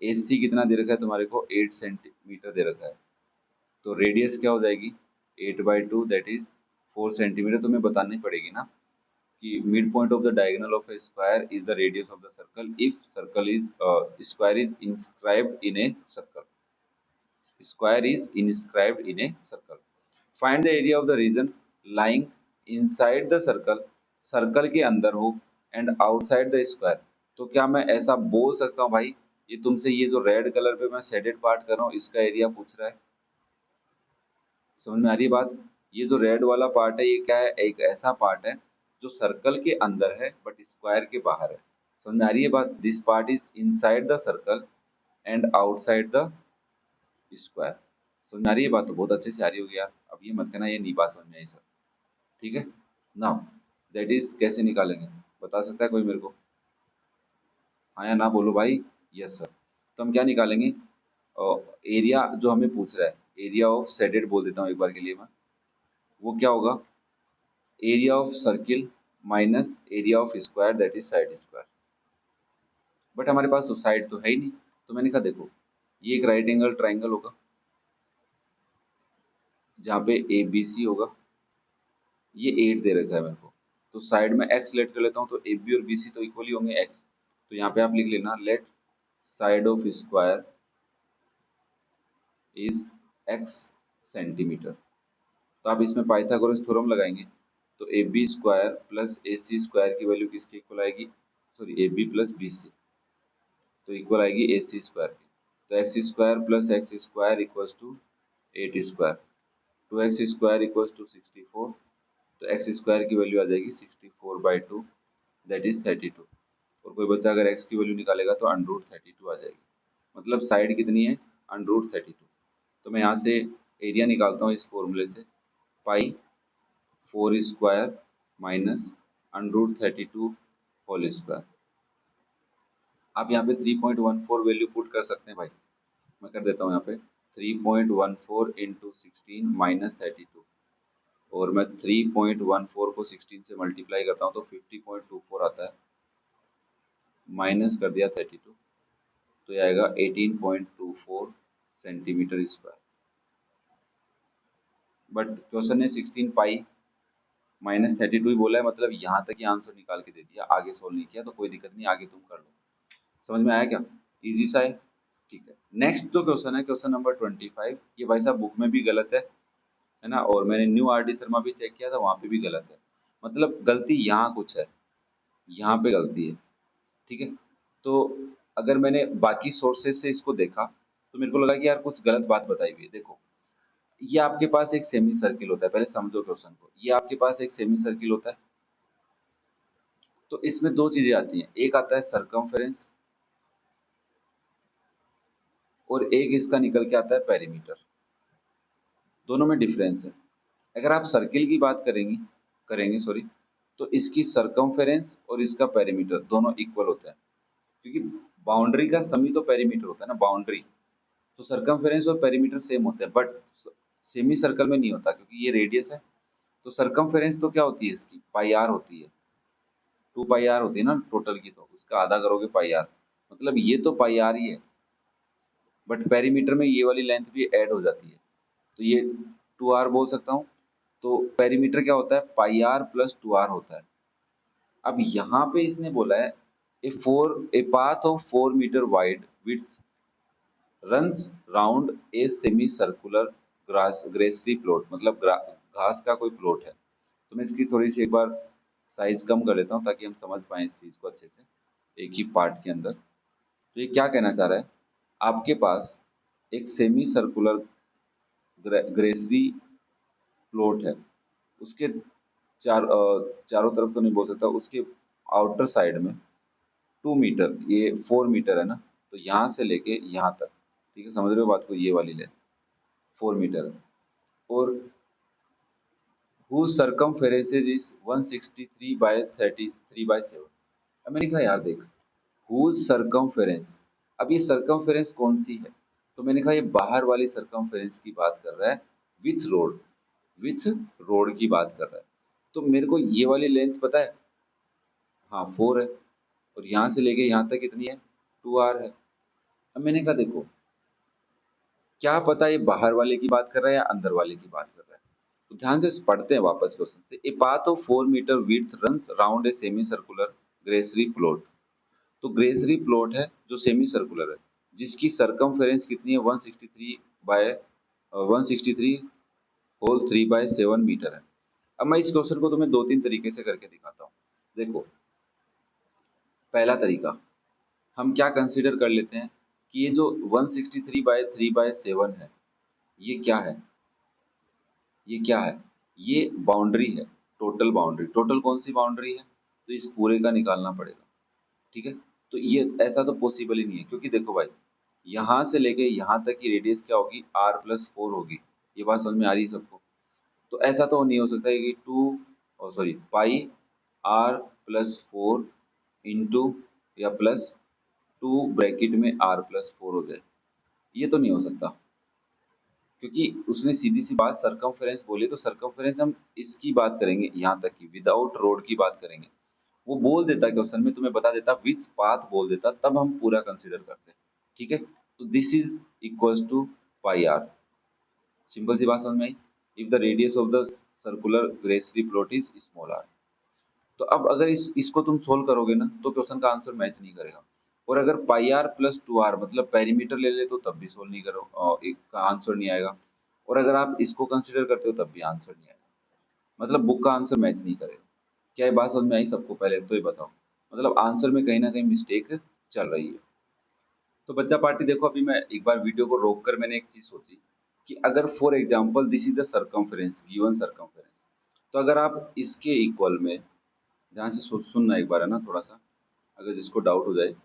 ए सी कितना दे रखा है तुम्हारे को, 8 सेंटीमीटर दे रखा है, तो रेडियस क्या हो जाएगी, 8/2 दैट इज 4 सेंटीमीटर। तुम्हें बतानी पड़ेगी ना कि mid point of the diagonal of A square is the radius of the circle if circle is square is inscribed in a circle, square is inscribed in a circle. Find the area of the region lying inside the circle, circle के अंदर हो, एंड आउटसाइड द स्क्वायर। तो क्या मैं ऐसा बोल सकता हूँ भाई, ये तुमसे ये जो रेड कलर पे मैं शेडेड पार्ट कर रहा हूँ इसका एरिया पूछ रहा है, समझ में आ रही है बात। ये जो रेड वाला पार्ट है ये क्या है, एक ऐसा पार्ट है जो सर्कल के अंदर है बट स्क्वायर के बाहर है, समझ में आ रही है बात। This part is inside the circle and outside the square, समझ में आ रही है बात, तो बहुत अच्छे से आ रही होगी यार। अब ये मत कहना ये नहीं बात समझ में आई सर, ठीक है। नाउ दैट इज कैसे निकालेंगे, बता सकता है कोई मेरे को, हाँ या ना बोलो भाई, यस सर। तो हम क्या निकालेंगे, एरिया जो हमें पूछ रहा है, एरिया ऑफ शेडेड बोल देता हूँ एक बार के लिए मैं, वो क्या होगा, area of circle minus area of square that is side square. But हमारे पास तो साइड तो है ही नहीं, तो मैंने कहा देखो ये एक राइट एंगल ट्राइंगल होगा जहाँ पे ए बी सी होगा, ये 8 दे रखा है मेरे को, तो साइड में x लेट कर लेता हूँ, तो ए बी और बी सी तो इक्वली होंगे x, तो यहाँ पे आप लिख लेना let side of square is x centimetre, तो आप इसमें पाइथागोरस थ्योरम लगाएंगे तो A B square plus A C square की वैल्यू किसके इक्वल आएगी, sorry A B plus B C, तो इक्वल आएगी ए सी स्क्वायर की। तो x square plus x square equals to 8 square, 2x square equals to 64, तो एक्स स्क्वायर की वैल्यू आ जाएगी 64/2 दैट इज 32। और कोई बच्चा अगर x की वैल्यू निकालेगा तो √32 आ जाएगी, मतलब साइड कितनी है, √32। तो मैं यहाँ से एरिया निकालता हूँ इस फॉर्मूले से, पाई 4 स्क्वायर माइनस √32 होल स्क्वायर। आप यहाँ पे 3.14 वैल्यू पुट कर सकते हैं भाई, मैं कर देता हूँ यहाँ पे 3.14 इंटू 16 माइनस 32, और मैं 3.14 को 16 से मल्टीप्लाई करता हूँ तो 50.24 आता है, माइनस कर दिया 32, तो ये आएगा 18.24 सेंटीमीटर स्क्वायर। बट क्वेश्चन ने 16 पाई माइनस 32 ही बोला है, मतलब यहाँ तक ही आंसर निकाल के दे दिया, आगे सोल्व नहीं किया, तो कोई दिक्कत नहीं, आगे तुम कर लो। समझ में आया क्या, इजी सा है, ठीक है। नेक्स्ट जो क्वेश्चन है, क्वेश्चन नंबर 25, ये भाई साहब बुक में भी गलत है ना, और मैंने न्यू आर डी शर्मा भी चेक किया था, वहाँ पे भी गलत है, मतलब गलती यहाँ कुछ है, यहाँ पे गलती है, ठीक है। तो अगर मैंने बाकी सोर्सेज से इसको देखा तो मेरे को लगा कि यार कुछ गलत बात बताई हुई है। देखो, ये आपके पास एक सेमी सर्किल होता है, पहले समझो क्वेश्चन को, ये आपके पास एक सेमी सर्किल होता है, तो इसमें दो चीजें आती हैं, एक आता है सरकमफेरेंस और एक इसका निकल के आता है पेरीमीटर, दोनों में डिफरेंस है। अगर आप सर्किल की बात करेंगे करेंगे सॉरी, तो इसकी सरकमफेरेंस और इसका पेरीमीटर दोनों इक्वल होता है, क्योंकि बाउंड्री का सम ही तो पेरीमीटर होता है ना, बाउंड्री, तो सरकमफेरेंस और पेरीमीटर सेम होते हैं, बट सेमी सर्कल में नहीं होता क्योंकि ये रेडियस है। तो सरकमफेरेंस तो क्या होती है इसकी, पाई आर होती है, 2 पाई आर होती है ना टोटल की, तो उसका आधा करोगे पाई आर, मतलब ये तो पाई आर ही है, बट पेरीमीटर में ये वाली लेंथ भी ऐड हो जाती है, तो ये 2r बोल सकता हूँ। तो पेरीमीटर क्या होता है, पाई आर प्लस 2r होता है। अब यहाँ पे इसने बोला है a path of 4 metre wide width runs round a semi circular grass grassy plot, मतलब घास का कोई प्लॉट है। तो मैं इसकी थोड़ी सी एक बार साइज कम कर लेता हूँ ताकि हम समझ पाए इस चीज को अच्छे से एक ही पार्ट के अंदर। तो ये क्या कहना चाह रहा है, आपके पास एक सेमी सर्कुलर ग्रेसरी प्लॉट है, उसके चारों तरफ तो नहीं बोल सकता, उसके आउटर साइड में 2 मीटर, ये 4 मीटर है ना, तो यहाँ से लेके यहाँ तक, ठीक है, समझ रहे हो बात को, ये वाली लेंथ 4 मीटर है, और whose circumference is 163/33/7। अब मैंने कहा यार देख, whose circumference, अब ये circumference कौन सी है, तो मैंने कहा ये बाहर वाली circumference की बात कर रहा है, विथ रोड की बात कर रहा है। तो मेरे को ये वाली लेंथ पता है, हाँ 4 है, और यहाँ से लेके यहाँ तक कितनी है, 2r है। अब मैंने कहा देखो, क्या पता ये बाहर वाले की बात कर रहा है या अंदर वाले की बात कर रहा है, तो ध्यान से पढ़ते हैं वापस क्वेश्चन से। A path of 4 metre width runs round a semi circular grassy plot, तो ग्रेसरी प्लॉट है जो सेमी सर्कुलर है, जिसकी सरकमफेरेंस कितनी है, 163 होल 3/7 मीटर है। अब मैं इस क्वेश्चन को तुम्हें 2-3 तरीके से करके दिखाता हूँ। देखो, पहला तरीका हम क्या कंसीडर कर लेते हैं कि ये जो 163/3/7 है, ये क्या है, ये क्या है, ये बाउंड्री है, टोटल बाउंड्री, टोटल कौन सी बाउंड्री है, तो इस पूरे का निकालना पड़ेगा, ठीक है। तो ये ऐसा तो पॉसिबल ही नहीं है, क्योंकि देखो भाई, यहाँ से लेके यहाँ तक की रेडियस क्या होगी, r+4 होगी, ये बात समझ में आ रही है सबको। तो ऐसा तो नहीं हो सकता है कि पाई r+4 इंटू या प्लस 2 ब्रैकेट में r+4 हो जाए, ये तो नहीं हो सकता, क्योंकि उसने सीधी सी बात सरकमफेरेंस बोली, तो सरकमफेरेंस हम इसकी बात करेंगे यहाँ तक की, विदाउट रोड की बात करेंगे। वो बोल देता क्वेश्चन में, तुम्हें बता देता विथ पाथ बोल देता, तब हम पूरा कंसीडर करते हैं, ठीक है। तो this is equals to pi r, simple सी बात समझ में आई। If the radius of the circular grassy plot is small r, तो अब अगर इसको तुम सोल्व करोगे ना, तो क्वेश्चन का आंसर मैच नहीं करेगा। और अगर पाई आर प्लस 2r मतलब पेरीमीटर ले ले, तो तब भी सोल्व नहीं करो, एक का आंसर नहीं आएगा। और अगर आप इसको कंसिडर करते हो तब भी आंसर नहीं आएगा, मतलब बुक का आंसर मैच नहीं करेगा। क्या ये बात समझ में आई सबको? पहले तो ये बताओ, मतलब आंसर में कहीं ना कहीं मिस्टेक चल रही है। तो बच्चा पार्टी देखो, अभी मैं एक बार वीडियो को रोक कर मैंने एक चीज सोची कि अगर for example this is the circumference, given circumference, तो अगर आप इसके इक्वल में, ध्यान से सुनना एक बार है ना थोड़ा सा, अगर जिसको डाउट हो जाए,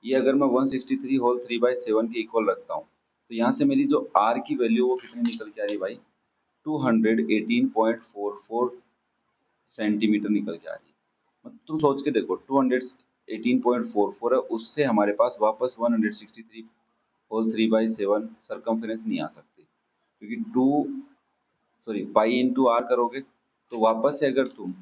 ये अगर मैं 163 होल 3/7 के इक्वल रखता हूँ, तो यहाँ से मेरी जो आर की वैल्यू वो कितनी निकल के आ रही है भाई? 218.44 सेंटीमीटर निकल के आ रही है। मतलब तुम सोच के देखो, 218.44 है, उससे हमारे पास वापस 163 होल 3/7 सरकमफेरेंस नहीं आ सकती, क्योंकि पाई इंटू आर करोगे तो वापस से अगर तुम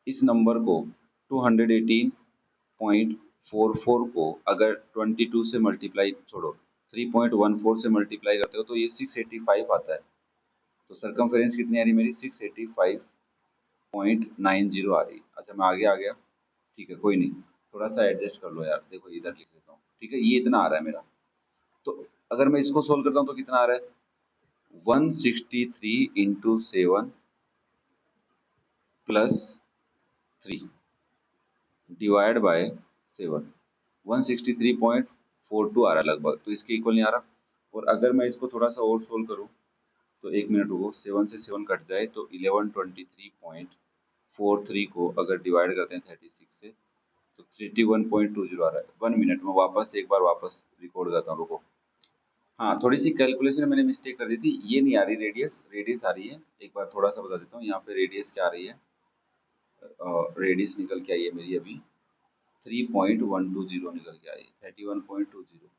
इस नंबर को 218.44 को अगर 22 से मल्टीप्लाई, छोड़ो 3.14 से मल्टीप्लाई करते हो तो ये 685 आता है। तो सरकमफेरेंस कितनी आ रही मेरी? 685.90 आ रही। अच्छा मैं आगे आ गया, ठीक है कोई नहीं, थोड़ा सा एडजस्ट कर लो यार, देखो इधर लिख लेता हूँ, ठीक है ये इतना आ रहा है मेरा। तो अगर मैं इसको सोल्व करता हूँ तो कितना आ रहा है? 163 इंटू 7 प्लस 3 डिवाइड बाय 7, 163.42 आ रहा है लगभग, तो इसके इक्वल नहीं आ रहा। और अगर मैं इसको थोड़ा सा और सोल्व करूँ तो एक मिनट रुको, 7 से 7 कट जाए तो 1123.43 को अगर डिवाइड करते हैं 36 से तो 31.20 आ रहा है। 1 मिनट में वापस एक बार वापस रिकॉर्ड करता हूँ, रुको। हाँ थोड़ी सी कैलकुलेशन में मैंने मिस्टेक कर दी थी, ये नहीं आ रही रेडियस, रेडियस आ रही है, एक बार थोड़ा सा बता देता हूँ। यहाँ पे रेडियस क्या आ रही है? रेडियस निकल के आई है मेरी अभी 3.120 निकल के आई, 31.20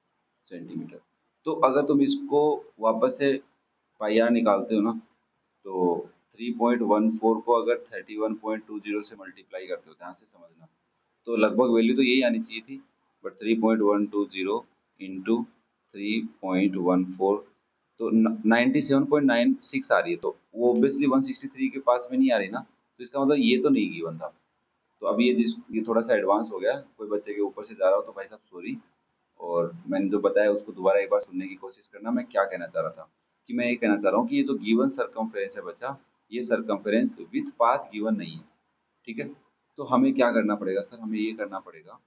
सेंटीमीटर। तो अगर तुम इसको वापस से पाई आर निकालते हो ना, तो 3.14 को अगर 31.20 से मल्टीप्लाई करते हो, ध्यान से समझना, तो लगभग वैल्यू तो यही आनी चाहिए थी, बट 3.120 इंटू 3.14 तो 97.96 आ रही है, तो वो ऑब्वियसली 163 के पास में नहीं आ रही ना, तो इसका मतलब ये तो नहीं गिवन था। तो अभी ये थोड़ा सा एडवांस हो गया, कोई बच्चे के ऊपर से जा रहा हो तो भाई साहब सॉरी। और मैंने जो बताया उसको दोबारा एक बार सुनने की कोशिश करना। मैं क्या कहना चाह रहा था कि मैं ये कहना चाह रहा हूँ कि ये जो गिवन सरकमफेरेंस है बच्चा, ये सरकमफेरेंस विथ पाथ गिवन नहीं है, ठीक है। तो हमें क्या करना पड़ेगा सर? हमें ये करना पड़ेगा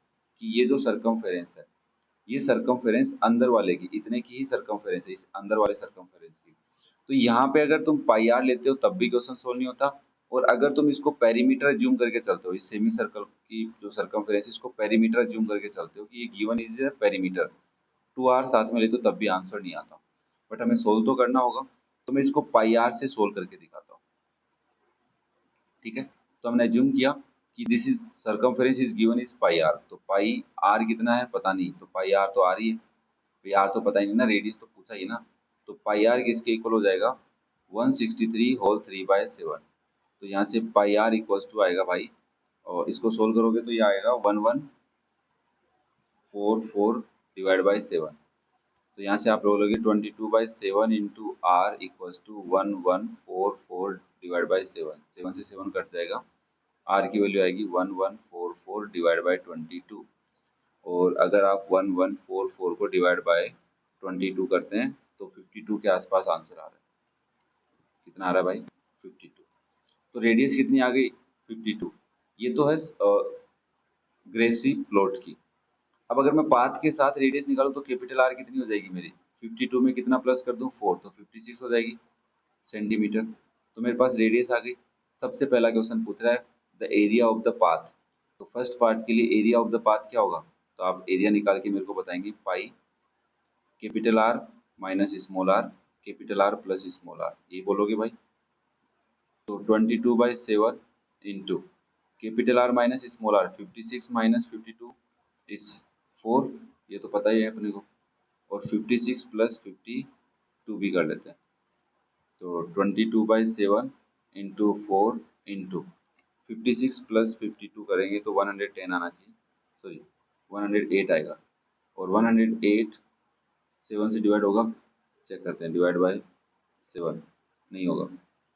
कि ये जो सरकमफेरेंस है, ये सरकमफेरेंस अंदर वाले की, इतने की ही सरकमफेरेंस है, इस अंदर वाले सरकमफेरेंस की। तो यहाँ पे अगर तुम पाई आर लेते हो तब भी क्वेश्चन सोल्व नहीं होता, और अगर तुम इसको पेरीमीटर ज्यूम करके चलते हो, इस सेमी सर्कल की जो सरकमफेरेंस, इसको पेरीमीटर ज्यूम करके चलते हो कि ये गिवन इज पेरीमीटर, 2r साथ में लेते हो तब भी आंसर नहीं आता। बट हमें सोल्व तो करना होगा, तो मैं इसको पाई आर से सोल्व करके दिखाता हूँ, ठीक है। तो हमने ज्यूम किया कि this is circumference is given is pi r, तो पाई आर कितना है पता नहीं, तो पाई आर तो आ रही है, पाई आर तो पता ही नहीं ना, रेडियस तो पूछा ही ना। तो पाई आर किसके इक्वल हो जाएगा? 163 होल 3/7। तो यहाँ से पाई आर इक्वल्स टू आएगा भाई, और इसको सोल्व करोगे तो ये आएगा 1144 डिवाइड बाई 7। तो यहाँ से आप बोलोगे 22/7 into r equals to 1144 divide by 7, 7 से 7 कट जाएगा, आर की वैल्यू आएगी 1144 डिवाइड बाई 22। और अगर आप 1144 को डिवाइड बाय 22 करते हैं तो 52 के आसपास आंसर आ रहा है। कितना आ रहा है भाई? 52। तो रेडियस कितनी आ गई? 52। ये तो है ग्रेसी प्लॉट की। अब अगर मैं पाथ के साथ रेडियस निकालूं तो कैपिटल आर कितनी हो जाएगी मेरी? 52 में कितना प्लस कर दूं? 4, तो 56 हो जाएगी सेंटीमीटर। तो मेरे पास रेडियस आ गई। सबसे पहला क्वेश्चन पूछ रहा है the area of the path. तो फर्स्ट पार्ट के लिए एरिया ऑफ द पाथ क्या होगा? तो आप एरिया निकाल के मेरे को बताएंगे, pi capital R minus small r, capital R plus small r, ये बोलोगे भाई। तो 22/7 into capital R minus small r, 56 minus 52 is 4, ये तो पता ही है अपने को, और 56 प्लस 52 भी कर लेते हैं। तो 22/7 इंटू 4 इंटू 56 प्लस 52 करेंगे तो 110 आना चाहिए, सॉरी 108 आएगा। और 108 7 से डिवाइड होगा? चेक करते हैं, डिवाइड बाय 7 नहीं होगा,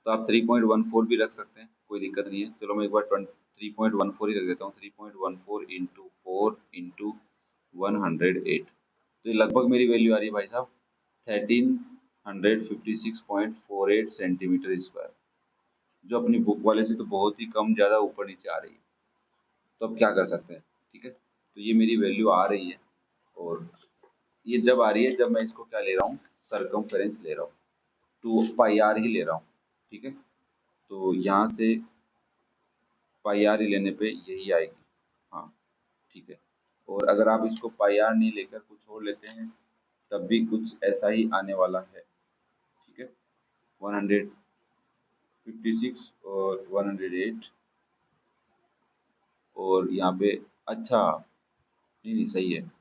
तो आप 3.14 भी रख सकते हैं, कोई दिक्कत नहीं है। चलो मैं एक बार 3.14 ही रख देता हूँ, 3.14 इंटू 4 इंटू 108। तो ये लगभग मेरी वैल्यू आ रही है भाई साहब 156.48 सेंटीमीटर स्क्वायर, जो अपनी बुक वाले से तो बहुत ही कम ज़्यादा ऊपर नीचे आ रही है। तो अब क्या कर सकते हैं, ठीक है, तो ये मेरी वैल्यू आ रही है, और ये जब आ रही है जब मैं इसको क्या ले रहा हूँ, सरकमफेरेंस ले रहा हूँ, 2 पाई आर ही ले रहा हूँ, ठीक है। तो यहाँ से पाई आर ही लेने पे यही आएगी, हाँ ठीक है। और अगर आप इसको पाई आर नहीं लेकर कुछ और लेते हैं तब भी कुछ ऐसा ही आने वाला है, ठीक है। 156 और 108, और यहाँ पे अच्छा नहीं नहीं सही है,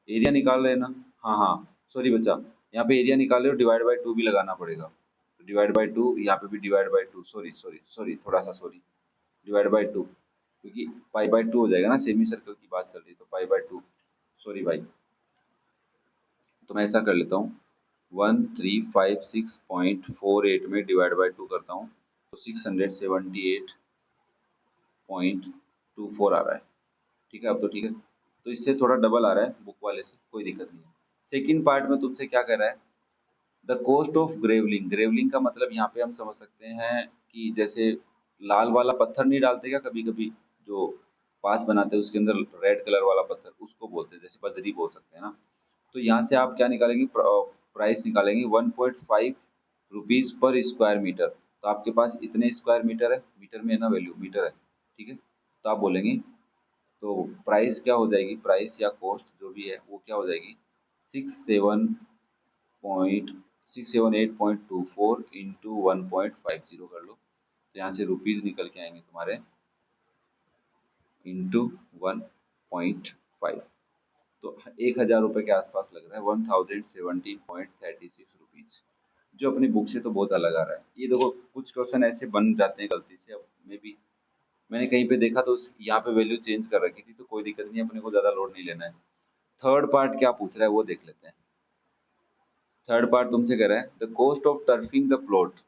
एरिया निकाल रहे हैं ना, हाँ हाँ सॉरी बच्चा, यहाँ पे एरिया निकाल रहे हो, डिवाइड बाई 2 भी लगाना पड़ेगा, तो डिवाइड बाई 2, यहाँ पे भी divide by 2, sorry sorry sorry थोड़ा सा सॉरी, डिवाइड बाई 2, क्योंकि पाई बाई 2 हो जाएगा ना, सेमी सर्कल की बात चल रही है, तो पाई बाई 2, सॉरी भाई। तो मैं ऐसा कर लेता हूँ, 1356.48 में डिवाइड बाई 2 करता हूँ तो 678.24 आ रहा है, ठीक है। अब तो ठीक है, तो इससे थोड़ा डबल आ रहा है बुक वाले से, कोई दिक्कत नहीं है। सेकंड पार्ट में तुमसे क्या कह रहा है, the coast of grovelling, grovelling का मतलब यहाँ पे हम समझ सकते हैं कि जैसे लाल वाला पत्थर नहीं डालते क्या कभी कभी, जो पाथ बनाते हैं उसके अंदर रेड कलर वाला पत्थर, उसको बोलते हैं, जैसे बजरी बोल सकते हैं ना। तो यहाँ से आप क्या निकालेंगे, प्राइस निकालेंगे 1.5 रुपीज पर स्क्वायर मीटर। तो आपके पास इतने स्क्वायर मीटर है, मीटर में है ना वैल्यू, मीटर है, ठीक है। तो आप बोलेंगे, तो प्राइस क्या हो जाएगी, प्राइस या कॉस्ट जो भी है वो क्या हो जाएगी, 678.24 इंटू 1.50 कर लो, तो यहाँ से रुपीज निकल के आएंगे तुम्हारे इंटू 1.5, तो 1000 रुपये के आसपास लग रहा है, 1070.36 रुपीज, जो अपनी बुक से तो बहुत अलग आ रहा है। ये देखो कुछ क्वेश्चन ऐसे बन जाते हैं गलती से, अब मे बी मैंने कहीं पे देखा तो यहाँ पे वैल्यू चेंज कर रखी थी, तो कोई दिक्कत नहीं, अपने को ज्यादा लोड नहीं लेना है। थर्ड पार्ट क्या पूछ रहा है वो देख लेते हैं। थर्ड पार्ट तुमसे कह रहा है, the cost of turfing the plot,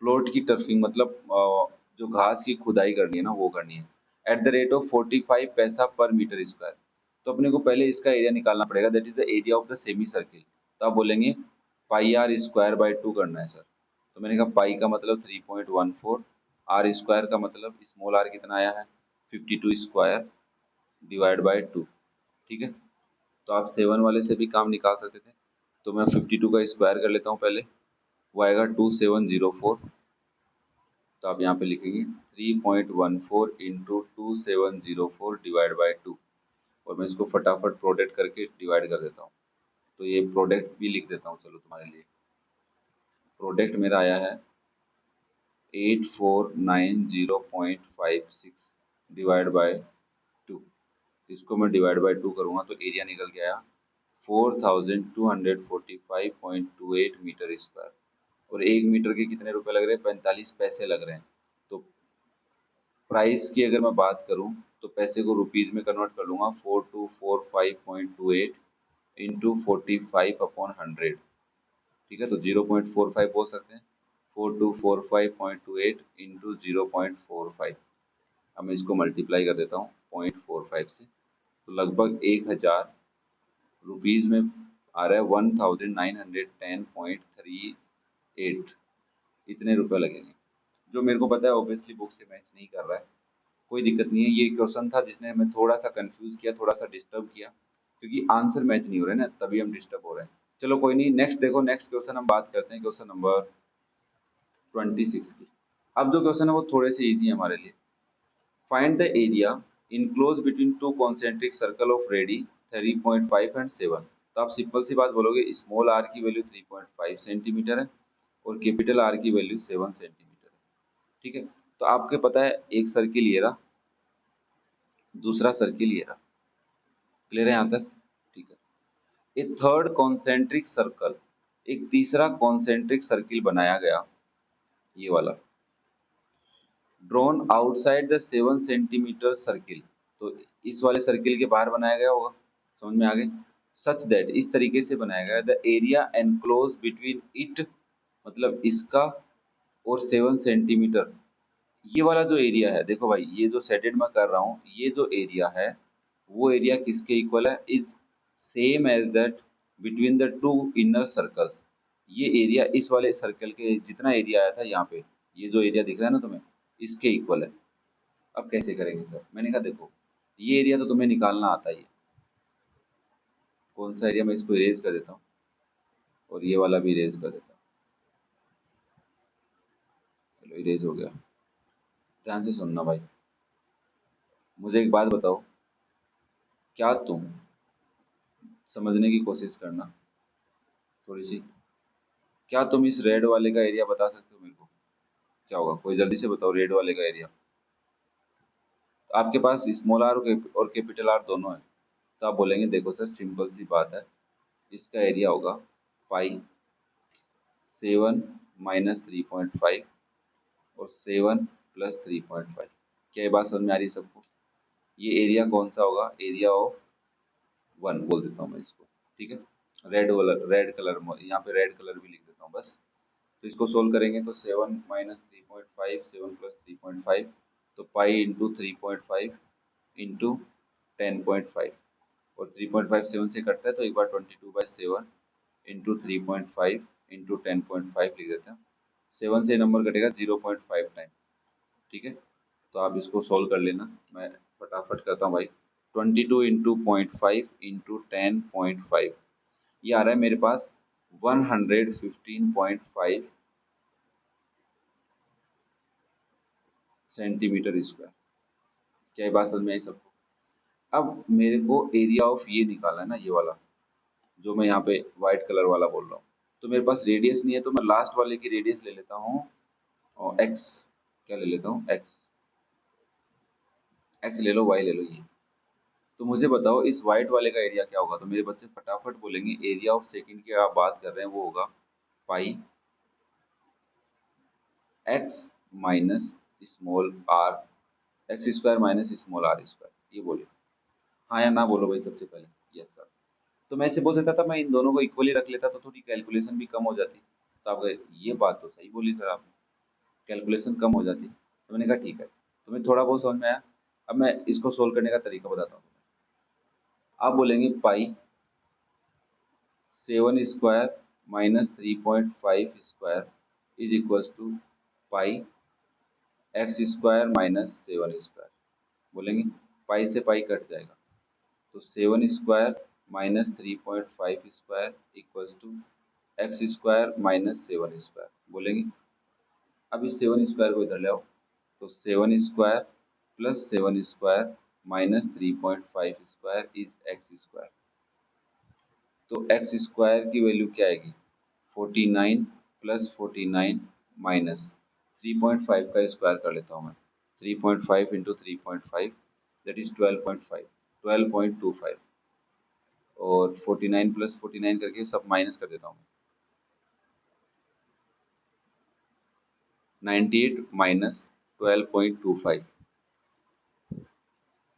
plot की टर्फिंग मतलब जो घास की खुदाई करनी है ना वो करनी है, एट द रेट ऑफ 45 पैसा पर मीटर स्क्वायर। तो अपने को पहले इसका एरिया निकालना पड़ेगा, that is the area of the semi circle. तो आप बोलेंगे पाई आर स्क्वायर बाई 2 करना है सर, तो मैंने कहा पाई का मतलब 3.14, आर स्क्वायर का मतलब स्मॉल आर कितना आया है 52 स्क्वायर डिवाइड बाई 2, ठीक है। तो आप 7 वाले से भी काम निकाल सकते थे, तो मैं 52 का स्क्वायर कर लेता हूँ पहले, वो आएगा 2704। तो आप यहाँ पे लिखेंगे 3.14 इंटू 2704 डिवाइड बाई 2, और मैं इसको फटाफट प्रोडक्ट करके डिवाइड कर देता हूँ, तो ये प्रोडक्ट भी लिख देता हूँ चलो तुम्हारे लिए। प्रोडक्ट मेरा आया है 8490.56 डिवाइड बाई 2, इसको मैं डिवाइड बाई 2 करूँगा तो एरिया निकल के आया 4245.28 मीटर स्क्वायर, और 1 मीटर के कितने रुपए लग रहे हैं, 45 पैसे लग रहे हैं। तो प्राइस की अगर मैं बात करूं तो पैसे को रुपीज में कन्वर्ट कर लूंगा, 4245.28 इंटू 45/100, ठीक है। तो 0.45 बोल सकते हैं, 4245.28 इंटू 0.45। अब मैं इसको मल्टीप्लाई कर देता हूँ 0.45 से, तो लगभग 1000 रुपीज में आ रहा है 1910.38, इतने रुपए लगेंगे, जो मेरे को पता है ऑब्वियसली बुक से मैच नहीं कर रहा है, कोई दिक्कत नहीं है। ये क्वेश्चन था जिसने हमें थोड़ा सा कंफ्यूज किया, थोड़ा सा डिस्टर्ब किया, क्योंकि आंसर मैच नहीं हो रहे ना, तभी हम डिस्टर्ब हो रहे हैं। चलो कोई नहीं, नेक्स्ट देखो, नेक्स्ट क्वेश्चन हम बात करते हैं, क्वेश्चन नंबर 26 की। अब जो क्वेश्चन है वो थोड़े से इजी है हमारे लिए। Find the area enclose between two concentric circle of ready 3.5 and 7। तो आप सिंपल सी बात बोलोगे, स्मॉल आर की वैल्यू 3.5 सेंटीमीटर है और कैपिटल आर की वैल्यू 7 सेंटीमीटर है, ठीक है। तो आपके पता है एक सर्किल ये रहा, दूसरा सर्किल ये रहा, क्लियर है यहाँ तक, ठीक है। ए थर्ड कॉन्सेंट्रिक सर्कल, एक तीसरा कॉन्सेंट्रिक सर्किल बनाया गया, ये वाला, drawn outside the 7 centimetre circle, तो इस वाले सर्किल के बाहर बनाया गया होगा, समझ में आ गई, सच दैट, इस तरीके से बनाया गया, the area enclose between it, मतलब इसका और 7 सेंटीमीटर, ये वाला जो एरिया है, देखो भाई ये जो सेटेड मैं कर रहा हूँ, ये जो एरिया है वो एरिया किसके इक्वल है, is same as that between the two inner circles. ये एरिया इस वाले सर्कल के जितना एरिया आया था यहाँ पे, ये जो एरिया दिख रहा है ना तुम्हें, इसके इक्वल है। अब कैसे करेंगे सर? मैंने कहा देखो, ये एरिया तो तुम्हें निकालना आता ही है। कौन सा एरिया? मैं इसको इरेज कर देता हूँ और ये वाला भी इरेज कर देता हूँ। चलो इरेज हो गया। ध्यान से सुनना भाई, मुझे एक बात बताओ, क्या तुम समझने की कोशिश करना थोड़ी सी, क्या तुम इस रेड वाले का एरिया बता सकते हो मेरे को? क्या होगा? कोई जल्दी से बताओ, रेड वाले का एरिया। तो आपके पास स्मॉल आर और कैपिटल आर दोनों है, तो आप बोलेंगे देखो सर सिंपल सी बात है, इसका एरिया होगा पाई 7 - 3.5 और 7 + 3.5। क्या ये बात समझ में आ रही है सबको? ये एरिया कौन सा होगा? एरिया ऑफ 1 बोल देता हूँ मैं इसको, ठीक है। रेड कलर में, यहाँ पे रेड कलर भी लिख देता हूँ बस। तो इसको सोल्व करेंगे तो 7 - 3.5, 7 + 3.5, तो पाई इंटू 3.5 इंटू 10.5, और 3.5 7 से कटता है तो एक बार 22/7 इंटू 3.5 इंटू 10.5 लिख देते हैं। 7 से नंबर कटेगा 0.5 टाइम, ठीक है। तो आप इसको सोल्व कर लेना, मैं फटाफट करता हूँ भाई। 22 इंटू 0.5 इंटू 10.5, ये आ रहा है मेरे पास 115.5 सेंटीमीटर स्क्वायर। क्या ये बात समझ में आई सबको? अब मेरे को एरिया ऑफ ये निकालना है ना, ये वाला जो मैं यहाँ पे व्हाइट कलर वाला बोल रहा हूँ। तो मेरे पास रेडियस नहीं है, तो मैं लास्ट वाले की रेडियस ले लेता हूँ, और एक्स। क्या ले लेता हूँ? एक्स। एक्स ले लो, वाई ले लो, ये। तो मुझे बताओ इस व्हाइट वाले का एरिया क्या होगा? तो मेरे बच्चे फटाफट बोलेंगे एरिया ऑफ सेकंड की आप बात कर रहे हैं, वो होगा pi x minus small r, x square minus small are square. ये बोलिए हाँ या ना बोलो भाई सबसे पहले। Yes sir. तो मैं ऐसे बोल सकता था, मैं इन दोनों को इक्वली रख लेता तो थोड़ी कैलकुलेशन भी कम हो जाती। तो आप कहे ये बात तो सही बोली सर आपने, कैलकुलेशन कम हो जाती। तो मैंने कहा ठीक है, तुम्हें थोड़ा बहुत समझ में आया। अब मैं इसको सोल्व करने का तरीका बताता हूँ। आप बोलेंगे pi 7 square - 3.5 square is equals to pi x square minus 7 square. बोलेंगे पाई से पाई कट जाएगा, तो 7 square minus 3.5 square equals to x square minus 7 square. बोलेंगे अब इस 7 स्क्वायर को इधर ले आओ, तो 7 square plus 7 square minus 3.5 square is x square. तो एक्स स्क्वायर की वैल्यू क्या आएगी? 49 + 49 माइनस 3.5 का स्क्वायर कर लेता हूँ मैं, 3.5 इंटू 3.5 दैट इज 12.5, 12.25, और 49 + 49 करके सब माइनस कर देता हूँ। 98 माइनस 12.25,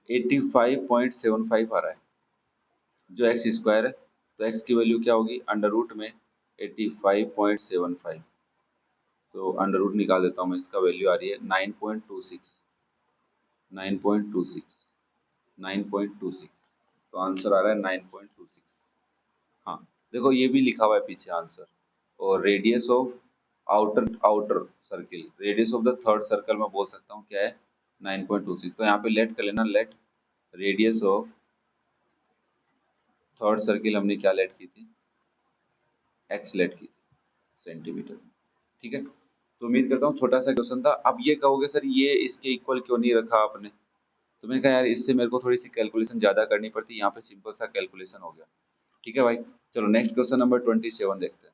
85.75 आ रहा है जो एक्स स्क्वायर है। तो एक्स की वैल्यू क्या होगी? अंडर रूट में 85.75, तो अंडर रूट निकाल देता हूँ मैं, इसका वैल्यू आ रही है 9.26, 9.26, 9.26। तो आंसर आ रहा है 9.26। हाँ, देखो ये भी लिखा हुआ है पीछे आंसर। और radius of outer outer circle, radius of the third circle में बोल सकता हूँ क्या है? 9.26। तो यहाँ पे लेट कर लेना, let radius of third circle हमने क्या लेट की थी? एक्स लेट की थी सेंटीमीटर में, ठीक है। तो उम्मीद करता हूँ छोटा सा क्वेश्चन था। अब ये कहोगे सर ये इसके इक्वल क्यों नहीं रखा आपने? तो मैंने कहा यार इससे मेरे को थोड़ी सी कैलकुलेशन ज्यादा करनी पड़ती, यहाँ पे सिंपल सा कैलकुलेशन हो गया, ठीक है भाई। चलो नेक्स्ट क्वेश्चन नंबर 27 देखते हैं।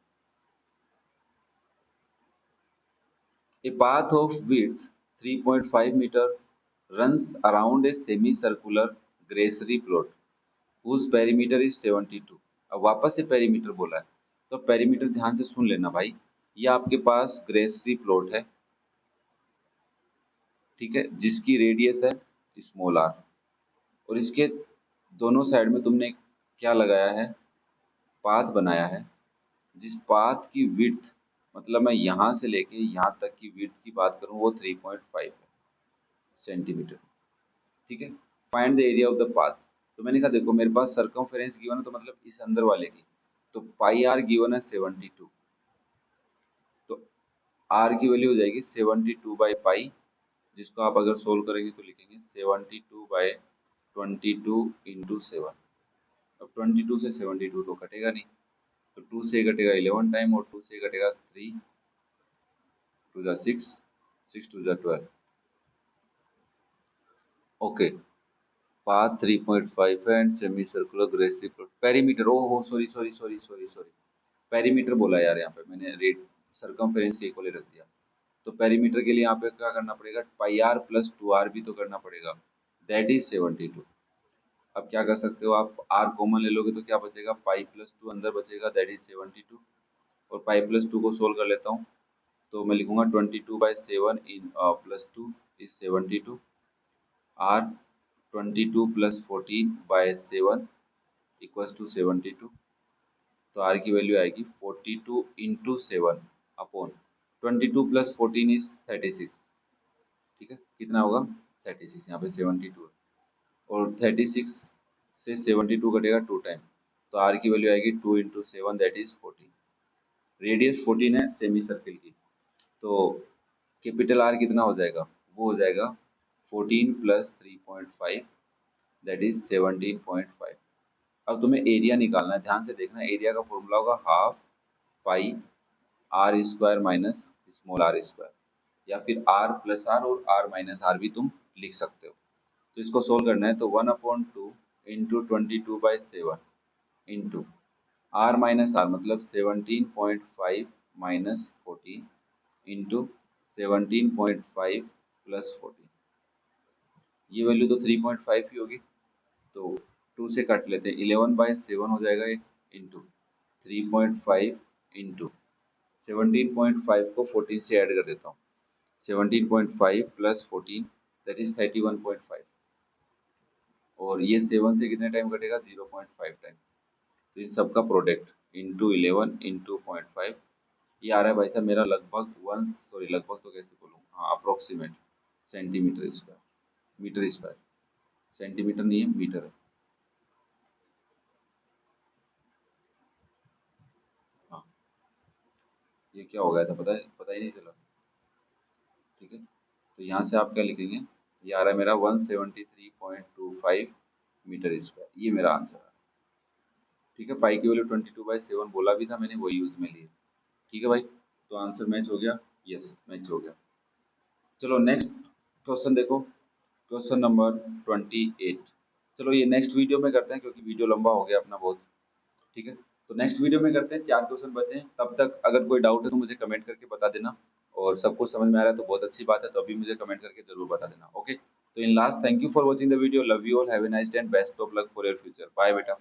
A path of width 3.5 meter runs around a semicircular grassy plot whose perimeter is 72। अब वापस से पेरीमीटर बोला है, तो पेरीमीटर ध्यान से सुन लेना भाई। ये आपके पास ग्रेसरी प्लॉट है, ठीक है, जिसकी रेडियस है स्मॉल आर, और इसके दोनों साइड में तुमने क्या लगाया है? पाथ बनाया है, जिस पाथ की विड्थ, मतलब मैं यहाँ से लेके यहाँ तक की विड्थ की बात करूँ वो 3.5 है सेंटीमीटर, ठीक है। Find the area of the path. तो मैंने कहा देखो मेरे पास सरकमफेरेंस गिवन है, तो मतलब इस अंदर वाले की, तो पाई आर गिवन है 72, आर की वैल्यू हो जाएगी 72/पाई, जिसको आप अगर सोल्व करेंगे तो लिखेंगे 72/22 इंटू 7। अब 22 से 72 तो कटेगा नहीं, तो 2 से कटेगा 11 टाइम और 2 से कटेगा 3 टू ज़ा 6, 6 टू ज़ा 12। Okay, path 3.5 and semi circular grassy perimeter, ओहो sorry sorry sorry sorry sorry, perimeter बोला यार, यहाँ पे मैंने रेड सरकमफेरेंस के इक्वल रख दिया। तो पेरीमीटर के लिए यहाँ पे क्या करना पड़ेगा, पाई आर प्लस 2r भी तो करना पड़ेगा, दैट इज 72। अब क्या कर सकते हो आप, r कॉमन ले लोगे तो क्या बचेगा, पाई प्लस 2 अंदर बचेगा, दैट इज 72। और पाई प्लस 2 को सोल्व कर लेता हूँ, तो मैं लिखूंगा 22/7 in plus 2 is 72, r 22 plus 14/7 equals to 72। तो r की वैल्यू आएगी 42 इंटू 7 अपॉन 22 प्लस 14 इज 36। ठीक है, कितना होगा 36, यहाँ पे 72 है, और 36 से 72 कटेगा 2 टाइम, तो r की वैल्यू आएगी 2 इंटू 7 दैट इज 14। रेडियस 14 है सेमी सर्किल की, तो कैपिटल R कितना हो जाएगा, वो हो जाएगा 14 प्लस 3.5 दैट इज 17.5। अब तुम्हें एरिया निकालना है, ध्यान से देखना, एरिया का फॉर्मूला होगा half pi are square minus small are square, या फिर आर प्लस आर और आर माइनस आर भी तुम लिख सकते हो। तो इसको सोल्व करना है, तो 1/2 into 22/7 into R minus r मतलब 17.5 माइनस 14 इंटू 17.5 प्लस 14, ये वैल्यू तो 3.5 ही होगी, तो 2 से काट लेते हैं, 11/7 हो जाएगा ये, इंटू 3.5 इंटू 17.5 को 14 से ऐड कर देता हूँ, 17.5 प्लस 14 दैट इज 31.5, और ये 7 से कितने टाइम कटेगा, 0.5 टाइम। तो इन सबका प्रोडक्ट इंटू 11 इंटू 0.5, ये आ रहा है भाई साहब मेरा लगभग लगभग तो कैसे बोलूँ, हाँ approximate centimetre square, metre square, centimetre नहीं है मीटर है। हाँ, ये क्या हो गया था पता ही नहीं चला। ठीक है, तो यहाँ से आप क्या लिखेंगे, ये आ रहा है मेरा 173.25 मीटर स्क्वायर, ये मेरा आंसर है। ठीक है, पाई की वैल्यू 22/7 बोला भी था मैंने, वही यूज में लिए। ठीक है भाई, तो आंसर मैच हो गया, यस मैच हो गया। चलो नेक्स्ट क्वेश्चन देखो, क्वेश्चन नंबर 28। चलो ये नेक्स्ट वीडियो में करते हैं क्योंकि वीडियो लंबा हो गया अपना बहुत। ठीक है, तो नेक्स्ट वीडियो में करते हैं, 4 क्वेश्चन बचे हैं, तब तक अगर कोई डाउट है तो मुझे कमेंट करके बता देना, और सब कुछ समझ में आ रहा है तो बहुत अच्छी बात है, तो अभी मुझे कमेंट करके जरूर बता देना। ओके, तो in last thank you for watching the video, love you all, have a nice day and best of luck for your future, bye बेटा।